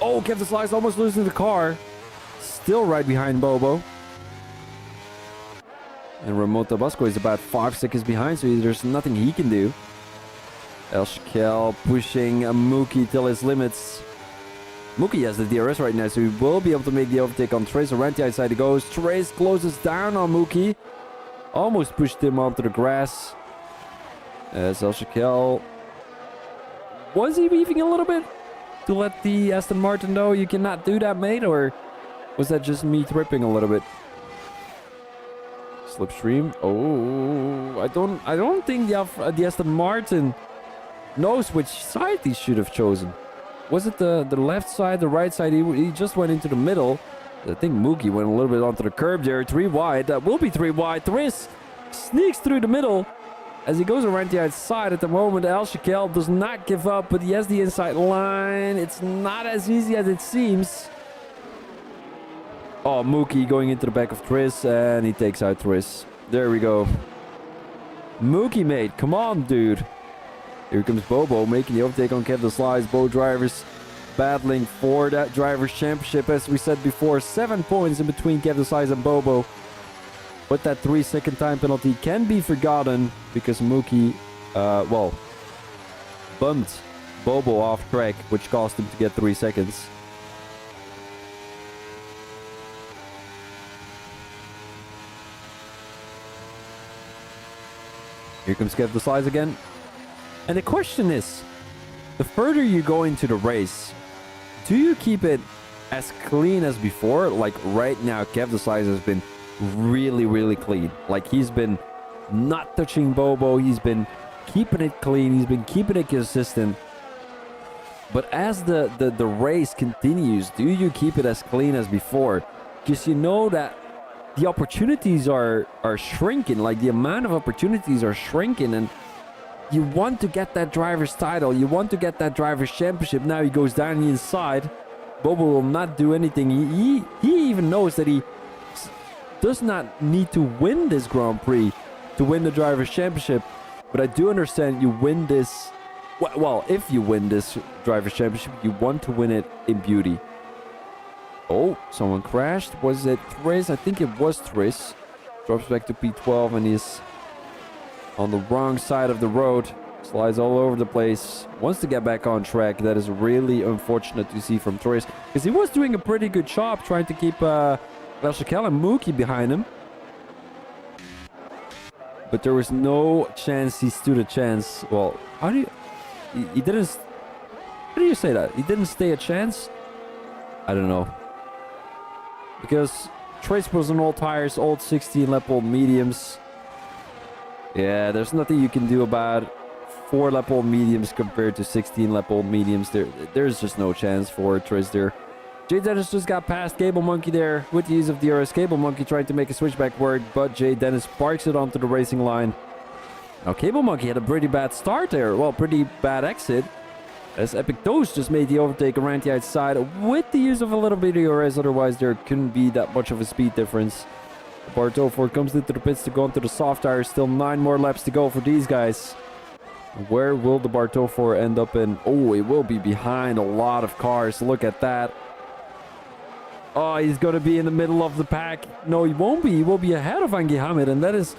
Oh, Kev the Slice almost losing the car. Still right behind Bobo. And Ramon Tabasco is about 5 seconds behind, so there's nothing he can do. El Shakel pushing Mookie till his limits. Mookie has the DRS right now, so he will be able to make the overtake on Trace. Around the outside he goes. Trace closes down on Mookie. Almost pushed him onto the grass. As El Shakel... Was he weaving a little bit to let the Aston Martin know you cannot do that, mate? Or was that just me tripping a little bit? Slipstream. Oh, I don't think the Aston Martin knows which side he should have chosen. Was it the left side, the right side? He just went into the middle. I think Mookie went a little bit onto the curb there. 3 wide. That will be 3 wide. Tris sneaks through the middle as he goes around the outside at the moment. El Shakel does not give up, but he has the inside line. It's not as easy as it seems. Oh, Mookie going into the back of Tris, and he takes out Tris. There we go. Mookie, mate. Come on, dude. Here comes Bobo making the overtake on Kev the Slice. Both drivers battling for that Drivers' Championship. As we said before, 7 points in between Kev Desai's and Bobo. But that 3-second time penalty can be forgotten because Mookie, bumped Bobo off track, which caused him to get 3 seconds. Here comes Kev Desai again. And the question is, the further you go into the race, do you keep it as clean as before? Like right now, Kev Desai has been really, really clean. Like he's been not touching Bobo. He's been keeping it clean. He's been keeping it consistent. But as the race continues, do you keep it as clean as before? Because you know that the opportunities are shrinking. Like the amount of opportunities are shrinking, and you want to get that driver's title. You want to get that driver's championship. Now he goes down the inside. Bobo will not do anything. He even knows that he does not need to win this Grand Prix to win the driver's championship. But I do understand you win this. Well, if you win this driver's championship, you want to win it in beauty. Oh, someone crashed. Was it Tris? I think it was Tris. Drops back to P12 and he's on the wrong side of the road. Slides all over the place. Wants to get back on track. That is really unfortunate to see from Tris, because he was doing a pretty good job trying to keep Lashakel and Mookie behind him. But there was no chance he stood a chance. Well, how do you... He didn't... How do you say that? He didn't stay a chance? I don't know. Because Trace was on old tires, old 16-lap-old mediums. Yeah, there's nothing you can do about 4-lap-old mediums compared to 16-lap-old mediums. There's just no chance for Trace there. Jay Dennis just got past Cable Monkey there with the use of DRS. Cable Monkey trying to make a switchback work, but Jay Dennis parks it onto the racing line. Now, Cable Monkey had a pretty bad start there. Well, pretty bad exit. As Epic Toast just made the overtake around the outside with the use of a little bit of DRS. Otherwise, there couldn't be that much of a speed difference. Bartol comes into the pits to go onto the soft tires. Still 9 more laps to go for these guys. Where will the Bartol end up in? Oh, it will be behind a lot of cars. Look at that. Oh, he's going to be in the middle of the pack. No, he won't be. He will be ahead of Angie Hamid, and that is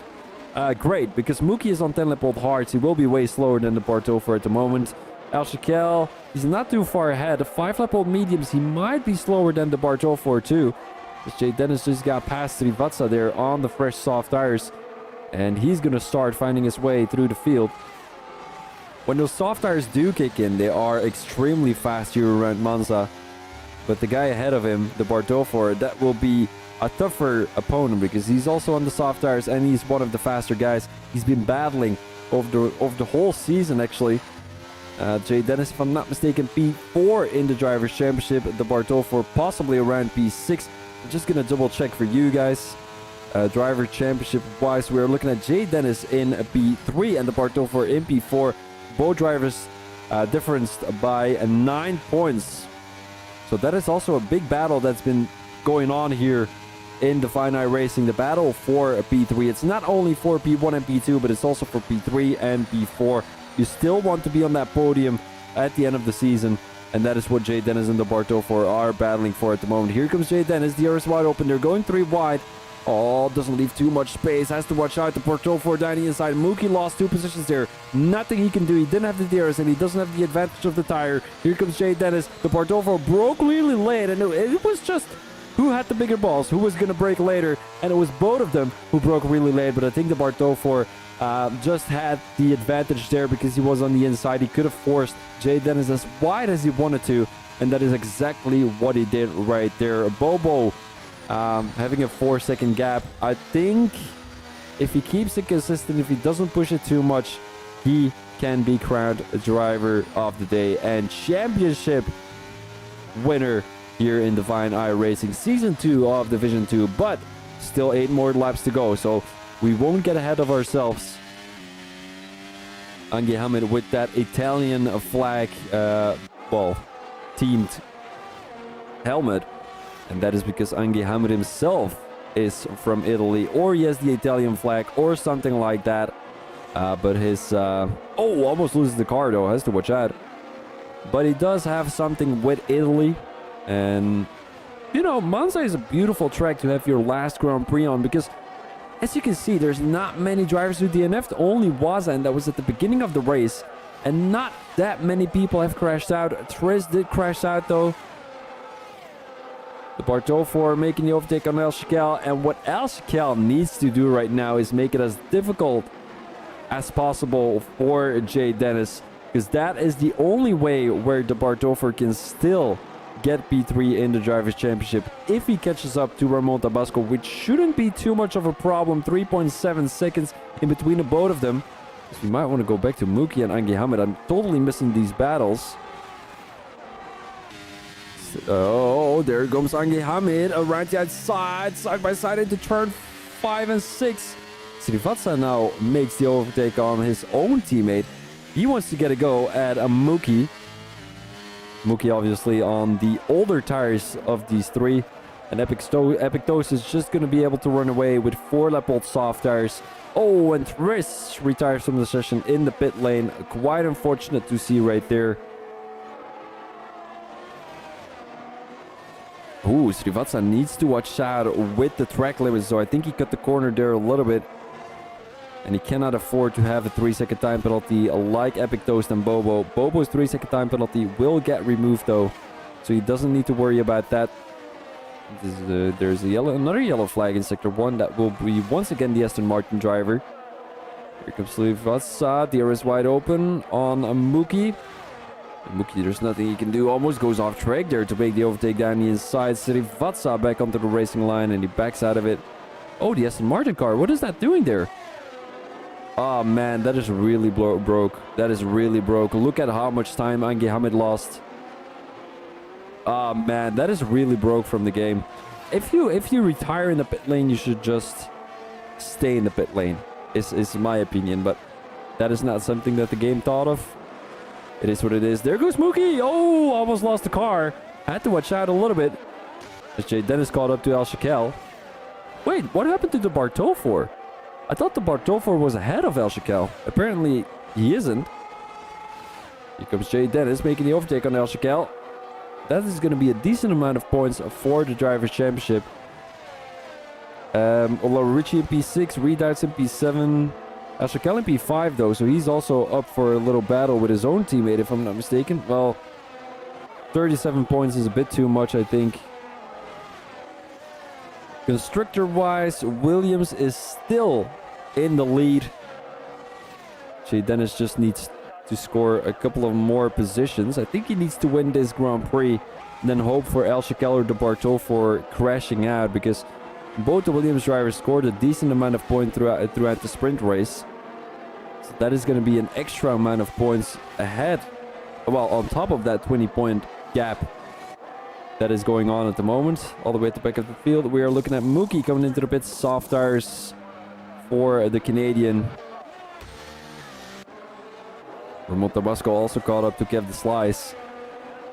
great, because Mookie is on 10-lap-old hards. He will be way slower than the Bartol at the moment. Al Shakel, he's not too far ahead. The 5-lap-old mediums, he might be slower than the Bartol too. Because Jay Dennis just got past Srivatsa there on the fresh soft tires. And he's going to start finding his way through the field. When those soft tires do kick in, they are extremely fast here around Monza. But the guy ahead of him, the Bartol, that will be a tougher opponent, because he's also on the soft tires and he's one of the faster guys. He's been battling over the whole season, actually. Jay Dennis, if I'm not mistaken, P4 in the Drivers' Championship. The Bartol possibly around P6. I'm just going to double check for you guys. Driver Championship wise, we're looking at Jay Dennis in P3 and the Bartol in P4. Both drivers differenced by 9 points. So that is also a big battle that's been going on here in Divine Eye Racing. The battle for P3. It's not only for P1 and P2, but it's also for P3 and P4. You still want to be on that podium at the end of the season. And that is what Jay Dennis and the Bartol are battling for at the moment. Here comes Jay Dennis. The DRS wide open. They're going 3 wide. Oh, doesn't leave too much space. Has to watch out. The Bartol down the inside. Mookie lost 2 positions there. Nothing he can do. He didn't have the DRS and he doesn't have the advantage of the tire. Here comes Jay Dennis. The Bartol broke really late, and it was just who had the bigger balls, who was going to break later. And it was both of them who broke really late. But I think the Bartol just had the advantage there because he was on the inside. He could have forced Jay Dennis as wide as he wanted to. And that is exactly what he did right there. Bobo having a 4-second gap. I think if he keeps it consistent, if he doesn't push it too much, he can be crowned driver of the day and championship winner here in Divine Eye Racing Season 2 of Division 2. But still 8 more laps to go, so we won't get ahead of ourselves. Angie Hamid with that Italian flag, teamed helmet. And that is because Angie Hamid himself is from Italy, or he has the Italian flag, or something like that. But his... almost loses the car, though. Has to watch out. But he does have something with Italy. And, you know, Monza is a beautiful track to have your last Grand Prix on because, as you can see, there's not many drivers who DNF'd. Only Waza, and that was at the beginning of the race. And not that many people have crashed out. Tris did crash out, though. The R14 making the overtake on El Shakel. And what El Shakel needs to do right now is make it as difficult as possible for Jay Dennis. Because that is the only way where the R14 can still get P3 in the Drivers' Championship if he catches up to Ramon Tabasco, which shouldn't be too much of a problem. 3.7 seconds in between the both of them. So we might want to go back to Mookie and Angie Hamid. I'm totally missing these battles. Oh, there comes Angie Hamid around the outside, side by side into turn 5 and 6. Srivatsa now makes the overtake on his own teammate. He wants to get a go at a Mookie. Mookie obviously on the older tires of these three. And Epictos is just going to be able to run away with 4-lap-old soft tires. Oh, and Tris retires from the session in the pit lane. Quite unfortunate to see right there. Ooh, Srivatsa needs to watch out with the track limits. So I think he cut the corner there a little bit. And he cannot afford to have a 3-second time penalty like Epic Toast and Bobo. Bobo's 3-second time penalty will get removed though. So he doesn't need to worry about that. There's another yellow flag in Sector 1. That will be once again the Aston Martin driver. Here comes Srivatsa. The air is wide open on Mookie. Mookie, there's nothing he can do. Almost goes off track there to make the overtake down the inside. Srivatsa back onto the racing line and he backs out of it. Oh, the Aston Martin car. What is that doing there? Oh man, that is really broke. That is really broke. Look at how much time Angie Hamid lost. Oh man, that is really broke from the game. If you retire in the pit lane, you should just stay in the pit lane. Is my opinion, but that is not something that the game thought of. It is what it is. There goes Mookie. Oh, almost lost the car. Had to watch out a little bit. As Jay Dennis caught up to El Shakel. Wait, what happened to the R14? I thought the R14 was ahead of El Shakel. Apparently, he isn't. Here comes Jay Dennis making the overtake on El Shakel. That is going to be a decent amount of points for the Drivers' Championship. Although Richie in P6, Redoubts in P7. El Shakel in P5 though, so he's also up for a little battle with his own teammate if I'm not mistaken. Well, 37 points is a bit too much, I think. Constructor-wise, Williams is still in the lead. Jay Dennis just needs to score a couple of more positions. I think he needs to win this Grand Prix, and then hope for El Shakel or de Bartol for crashing out, because both the Williams drivers scored a decent amount of points throughout the sprint race. So that is going to be an extra amount of points ahead. Well, on top of that 20-point gap that is going on at the moment. All the way at the back of the field, we are looking at Mookie coming into the pits. Soft tires for the Canadian. Ramon Tabasco also caught up to Kev the Slice.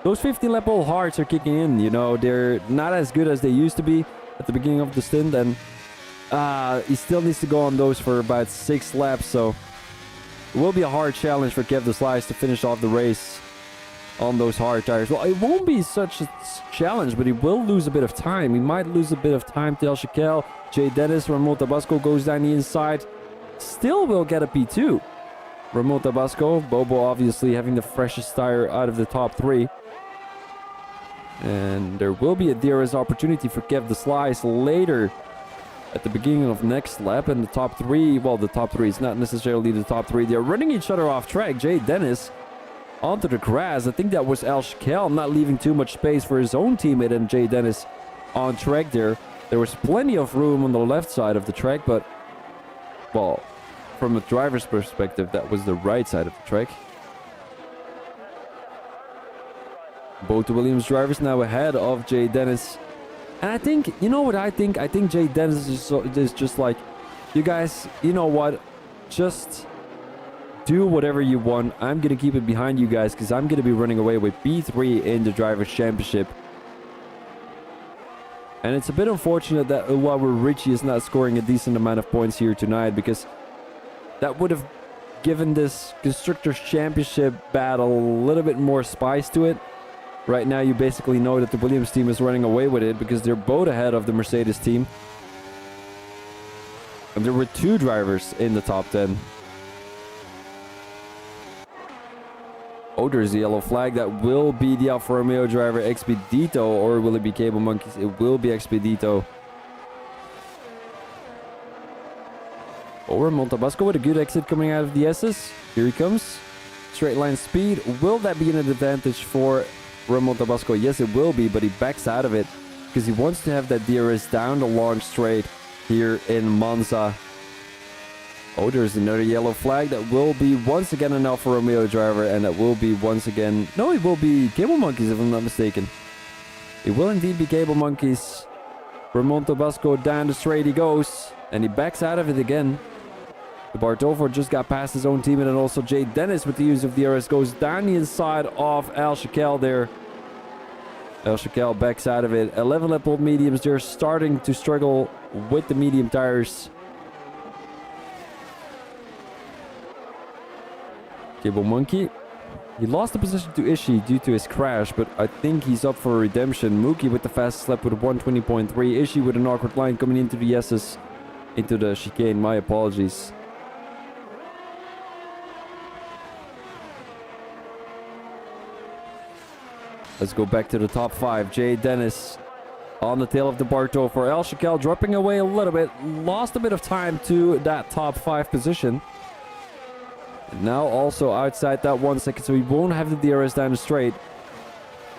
Those 15-lap-old hards are kicking in, you know. They're not as good as they used to be at the beginning of the stint, and he still needs to go on those for about 6 laps, so it will be a hard challenge for Kev the Slice to finish off the race on those hard tires. Well, it won't be such a challenge, but he will lose a bit of time. He might lose a bit of time to El Shakel. Jay Dennis, Ramon Tabasco goes down the inside. Still will get a P2. Ramon Tabasco, Bobo obviously having the freshest tire out of the top 3. And there will be a DRS opportunity for Kev the Slice later at the beginning of next lap. And the top 3, well, the top 3 is not necessarily the top 3. They're running each other off track. Jay Dennis onto the grass. I think that was El Shakel not leaving too much space for his own teammate, and Jay Dennis on track there. There was plenty of room on the left side of the track, but, well, from a driver's perspective, that was the right side of the track. Both the Williams drivers now ahead of Jay Dennis. And I think, you know what I think? I think Jay Dennis is just like, you guys, you know what? Just do whatever you want. I'm going to keep it behind you guys because I'm going to be running away with P3 in the Drivers' Championship. And it's a bit unfortunate that Ulawa Richie is not scoring a decent amount of points here tonight, because that would have given this Constructors' Championship battle a little bit more spice to it. Right now, you basically know that the Williams team is running away with it because they're both ahead of the Mercedes team. And there were 2 drivers in the top 10. Oh, there's the yellow flag. That will be the Alfa Romeo driver, Expedito, or will it be Cable Monkeys? It will be Expedito. Over Montabasco with a good exit coming out of the S's. Here he comes. Straight line speed. Will that be an advantage for Ramon Tabasco? Yes, it will be, but he backs out of it because he wants to have that DRS down the long straight here in Monza. Oh, there's another yellow flag. That will be once again an Alfa Romeo driver, and that will be once again... No, it will be Cable Monkeys if I'm not mistaken. It will indeed be Cable Monkeys. Ramon Tabasco down the straight he goes, and he backs out of it again. The Bartolfo just got past his own teammate, and also Jay Dennis with the use of DRS goes down the inside of Al Shakel there. Al Shakel backs out of it. 11 lap old mediums. They're starting to struggle with the medium tires. Cable Monkey. He lost the position to Ishii due to his crash, but I think he's up for redemption. Mookie with the fastest lap with a 120.3. Ishii with an awkward line coming into the S's, into the chicane. My apologies. Let's go back to the top 5. Jay Dennis on the tail of the Barto for El Shakel, dropping away a little bit. Lost a bit of time to that top 5 position. And now also outside that 1 second, so he won't have the DRS down the straight.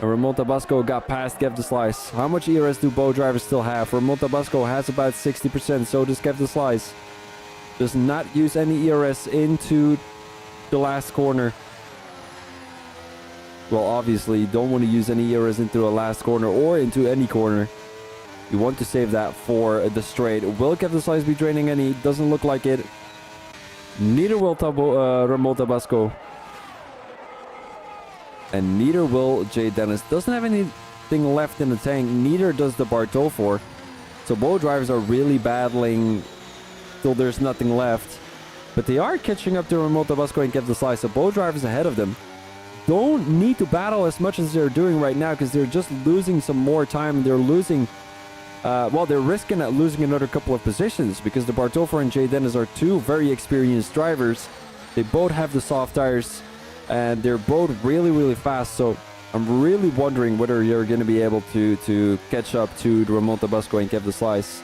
And Ramon Tabasco got past Kev the Slice. How much ERS do both drivers still have? Ramon Tabasco has about 60%, so does Kev the Slice. Does not use any ERS into the last corner. Well, obviously, you don't want to use any ERS into the last corner or into any corner. You want to save that for the straight. Will Kev the Slice be draining any? Doesn't look like it. Neither will Ramon Tabasco. And neither will Jay Dennis. Doesn't have anything left in the tank. Neither does the Bartolfo. So both drivers are really battling till there's nothing left. But they are catching up to Ramon Tabasco and Kev the Slice. So both drivers ahead of them don't need to battle as much as they're doing right now because they're just losing some more time. They're losing... well, they're risking at losing another couple of positions because the Bartolfo and Jay Dennis are 2 very experienced drivers. They both have the soft tires and they're both really, really fast. So I'm really wondering whether you're going to be able to catch up to the Ramon Tabasco and Kev the Slice.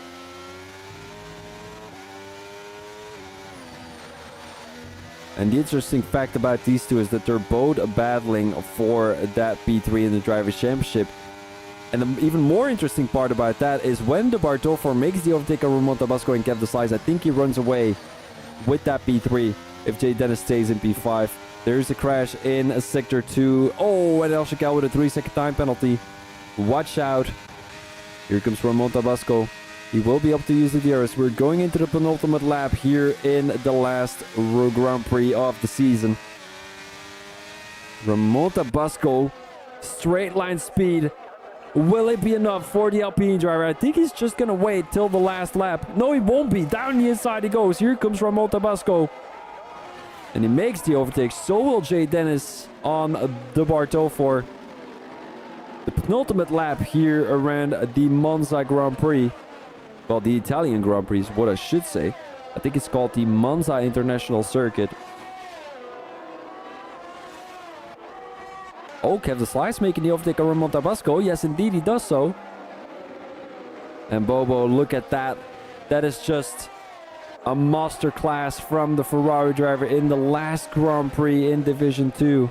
And the interesting fact about these 2 is that they're both battling for that P3 in the Drivers' Championship. And the even more interesting part about that is when the Bartolfo makes the overtake of Ramon Tabasco and Kev the Slice, I think he runs away with that P3 if Jay Dennis stays in P5. There's a crash in Sector 2. Oh, and El Shakel with a 3-second time penalty. Watch out. Here comes Ramon Tabasco. He will be able to use the DRS. We're going into the penultimate lap here in the last Grand Prix of the season. Ramon Tabasco, straight line speed. Will it be enough for the Alpine driver? I think he's just going to wait till the last lap. No, he won't be. Down the inside he goes. Here comes Ramon Tabasco. And he makes the overtake. So will Jay Dennis on the Bartolfo. The penultimate lap here around the Monza Grand Prix. Well, the Italian Grand Prix is what I should say. I think it's called the Monza International Circuit. Oh, Kev the Slice making the overtake on Ramon Tabasco. Yes, indeed, he does so. And Bobo, look at that. That is just a masterclass from the Ferrari driver in the last Grand Prix in Division 2.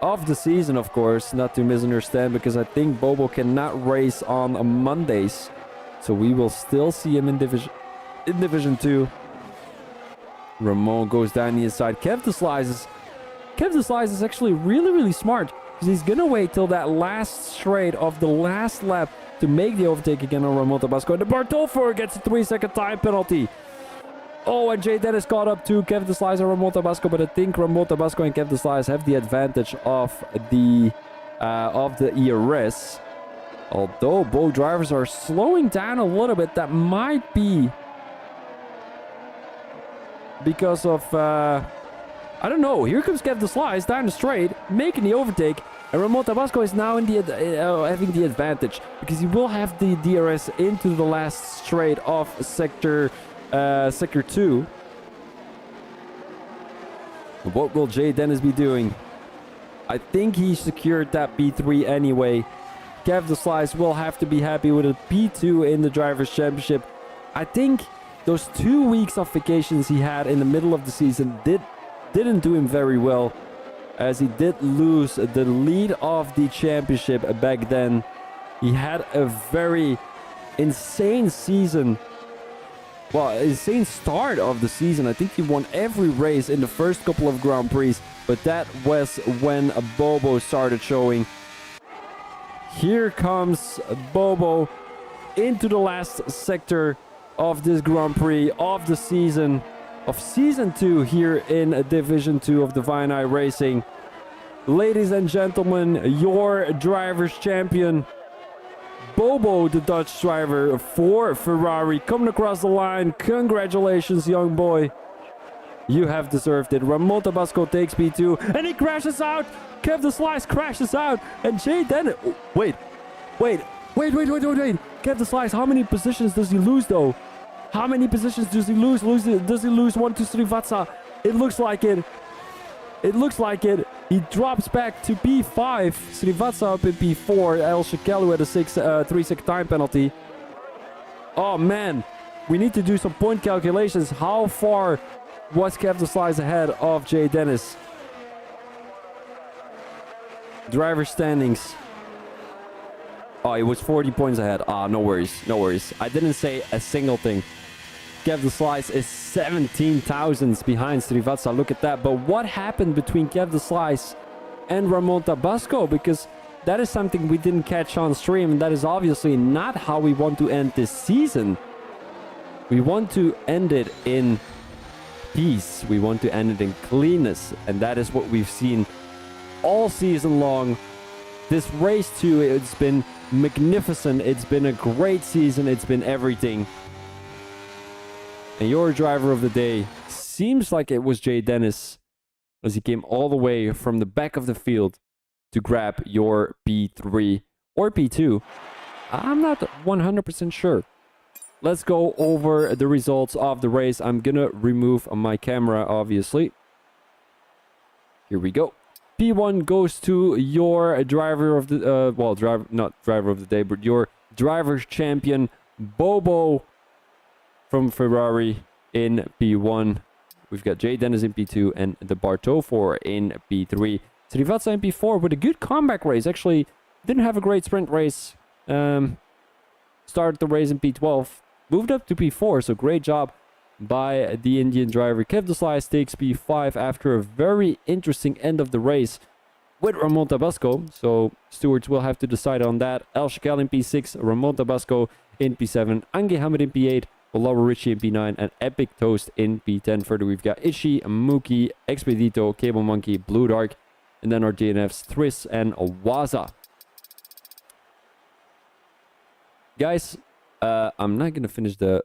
Of the season, of course, not to misunderstand, because I think Bobo cannot race on Mondays. So we will still see him in Division 2. Ramon goes down the inside. Kev the Slice is actually really, really smart because he's going to wait till that last straight of the last lap to make the overtake again on Ramon Tabasco. And the Bartolfo gets a 3-second time penalty. Oh, and Jay Dennis caught up to Kev the Slice and Ramon Tabasco, but I think Ramon Tabasco and Kev the Slice have the advantage of the ERS. Although both drivers are slowing down a little bit, that might be because of, I don't know. Here comes Kev the Slice down the straight, making the overtake. And Ramon Tabasco is now in the having the advantage because he will have the DRS into the last straight of sector 2. What will Jay Dennis be doing? I think he secured that P3 anyway. Kev the Slice will have to be happy with a P2 in the Drivers' Championship. I think those 2 weeks of vacations he had in the middle of the season didn't do him very well, as he did lose the lead of the championship back then. He had a very insane season. Well, insane start of the season. I think he won every race in the first couple of Grand Prix, but that was when Bobo started showing. Here comes Bobo into the last sector of this Grand Prix of the season, of Season 2 here in Division 2 of Divine Eye Racing. Ladies and gentlemen, your driver's champion, Bobo, the Dutch driver for Ferrari, coming across the line. Congratulations, young boy. You have deserved it. Ramon Tabasco takes P2 and he crashes out. Kev the Slice crashes out. And Jay Dennis... Wait. Kev the Slice, how many positions does he lose though? How many positions does he lose? Does he lose 1 to Srivatsa? It looks like it. It looks like it. He drops back to P5. Srivatsa up in P4. El Shekelu had a 3-second time penalty. Oh man. We need to do some point calculations. How far was Kev the Slice ahead of Jay Dennis? Driver standings. Oh, he was 40 points ahead. Ah, no worries. No worries. I didn't say a single thing. Kev the Slice is 17 thousandths behind Srivatsa. Look at that. But what happened between Kev the Slice and Ramon Tabasco? Because that is something we didn't catch on stream. And that is obviously not how we want to end this season. We want to end it in peace. We want to end it in cleanness. And that is what we've seen all season long. This race too, it's been magnificent. It's been a great season. It's been everything. And your driver of the day seems like it was Jay Dennis, as he came all the way from the back of the field to grab your P3 or P2. I'm not 100% sure. Let's go over the results of the race. I'm gonna remove my camera, obviously. Here we go. P1 goes to your driver of the not driver of the day, but your driver's champion, Bobo from Ferrari in P1. We've got Jay Dennis in P2 and the Bartofor in P3. Srivatsa in P4 with a good comeback race. Actually, didn't have a great sprint race. Started the race in P12. Moved up to P4, so great job by the Indian driver. Kev the Slice takes P5 after a very interesting end of the race with Ramon Tabasco. So stewards will have to decide on that. El Shekelu in P6, Ramon Tabasco in P7, Ange Hamid in P8, Laura Ritchie in P9, and Epic Toast in P10. Further, we've got Ishi, Mookie, Expedito, Cable Monkey, Blue Dark, and then our DNFs, Thriss and Waza. Guys, I'm not going to finish the...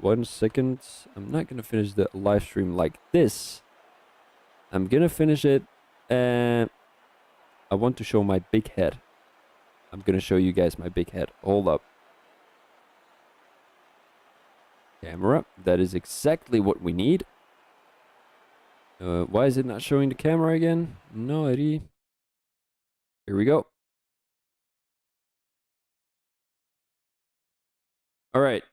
1 second. I'm not going to finish the live stream like this. I'm going to finish it, and I want to show my big head. I'm going to show you guys my big head. Hold up. Camera. That is exactly what we need. Why is it not showing the camera again? No idea. Here we go. All right.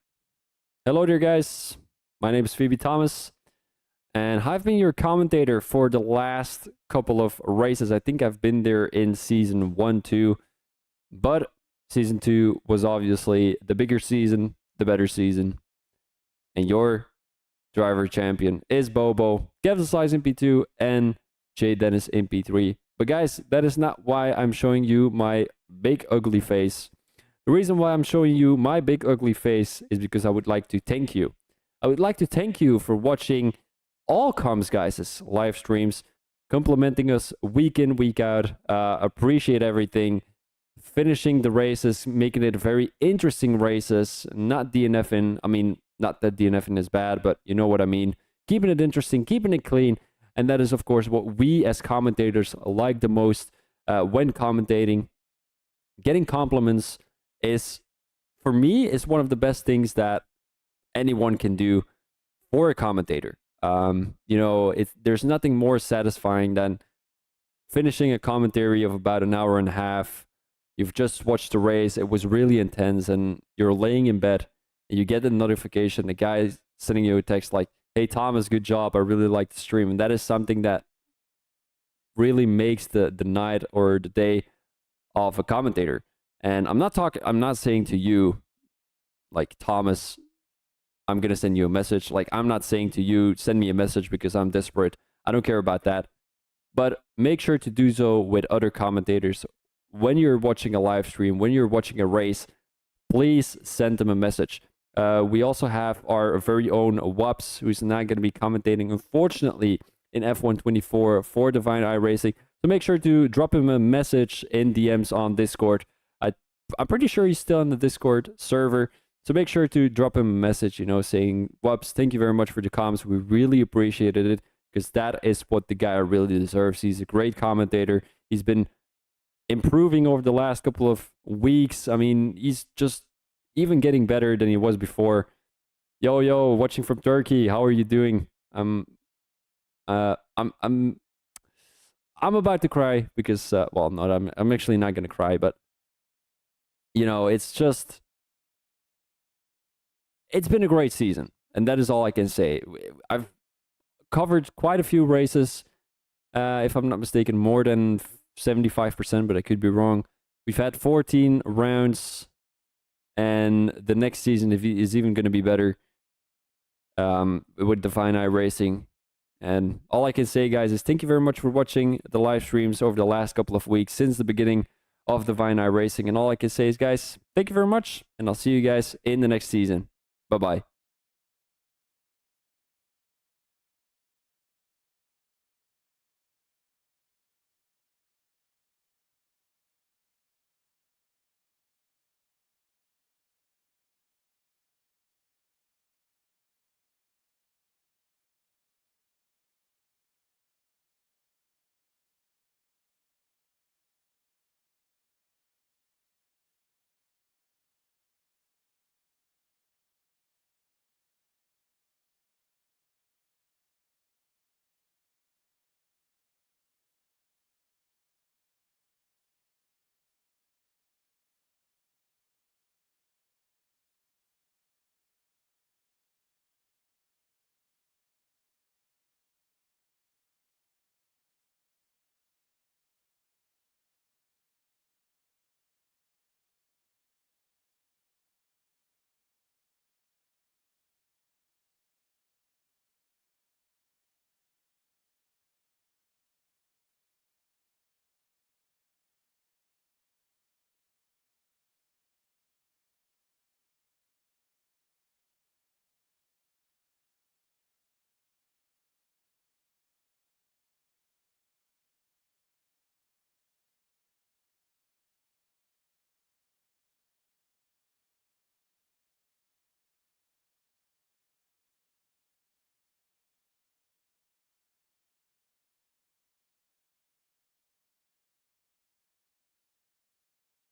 Hello there, guys. My name is Phoebe Thomas, and I've been your commentator for the last couple of races. I think I've been there in Season 1, 2, but Season 2 was obviously the bigger season, the better season. And your driver champion is Bobo, Kev the Slice in P2, and Jay Dennis in P3. But guys, that is not why I'm showing you my big ugly face. The reason why I'm showing you my big ugly face is because I would like to thank you. I would like to thank you for watching all Comms Guys' live streams, complimenting us week in, week out. Appreciate everything. Finishing the races, making it very interesting races, not DNFing. I mean, Not that DNFing is bad, but you know what I mean. Keeping it interesting, keeping it clean. And that is, of course, what we as commentators like the most when commentating. Getting compliments is, for me, is one of the best things that anyone can do for a commentator. There's nothing more satisfying than finishing a commentary of about an hour and a half. You've just watched the race. It was really intense, and you're laying in bed, and you get a notification. The guy sending you a text like, "Hey Thomas, good job. I really like the stream," and that is something that really makes the night or the day of a commentator. And I'm not saying to you, like, Thomas, I'm gonna send you a message. Like, I'm not saying to you, send me a message because I'm desperate. I don't care about that. But make sure to do so with other commentators. When you're watching a live stream, when you're watching a race, please send them a message. We also have our very own Wups, who's not going to be commentating, unfortunately, in F124 for Divine iRacing. So make sure to drop him a message in DMs on Discord. I'm pretty sure he's still on the Discord server. So make sure to drop him a message, saying, "Wups, thank you very much for the comments. We really appreciated it," because that is what the guy really deserves. He's a great commentator. He's been improving over the last couple of weeks. I mean, he's just even getting better than he was before. Yo, watching from Turkey. How are you doing? I'm about to cry because, I'm actually not gonna cry, but it's been a great season, and that is all I can say. I've covered quite a few races, if I'm not mistaken, more than 75%, but I could be wrong. We've had 14 rounds, and the next season is even going to be better with Divine iRacing. And all I can say, guys, is thank you very much for watching the live streams over the last couple of weeks since the beginning of Divine iRacing. And all I can say is, guys, thank you very much, and I'll see you guys in the next season. Bye-bye.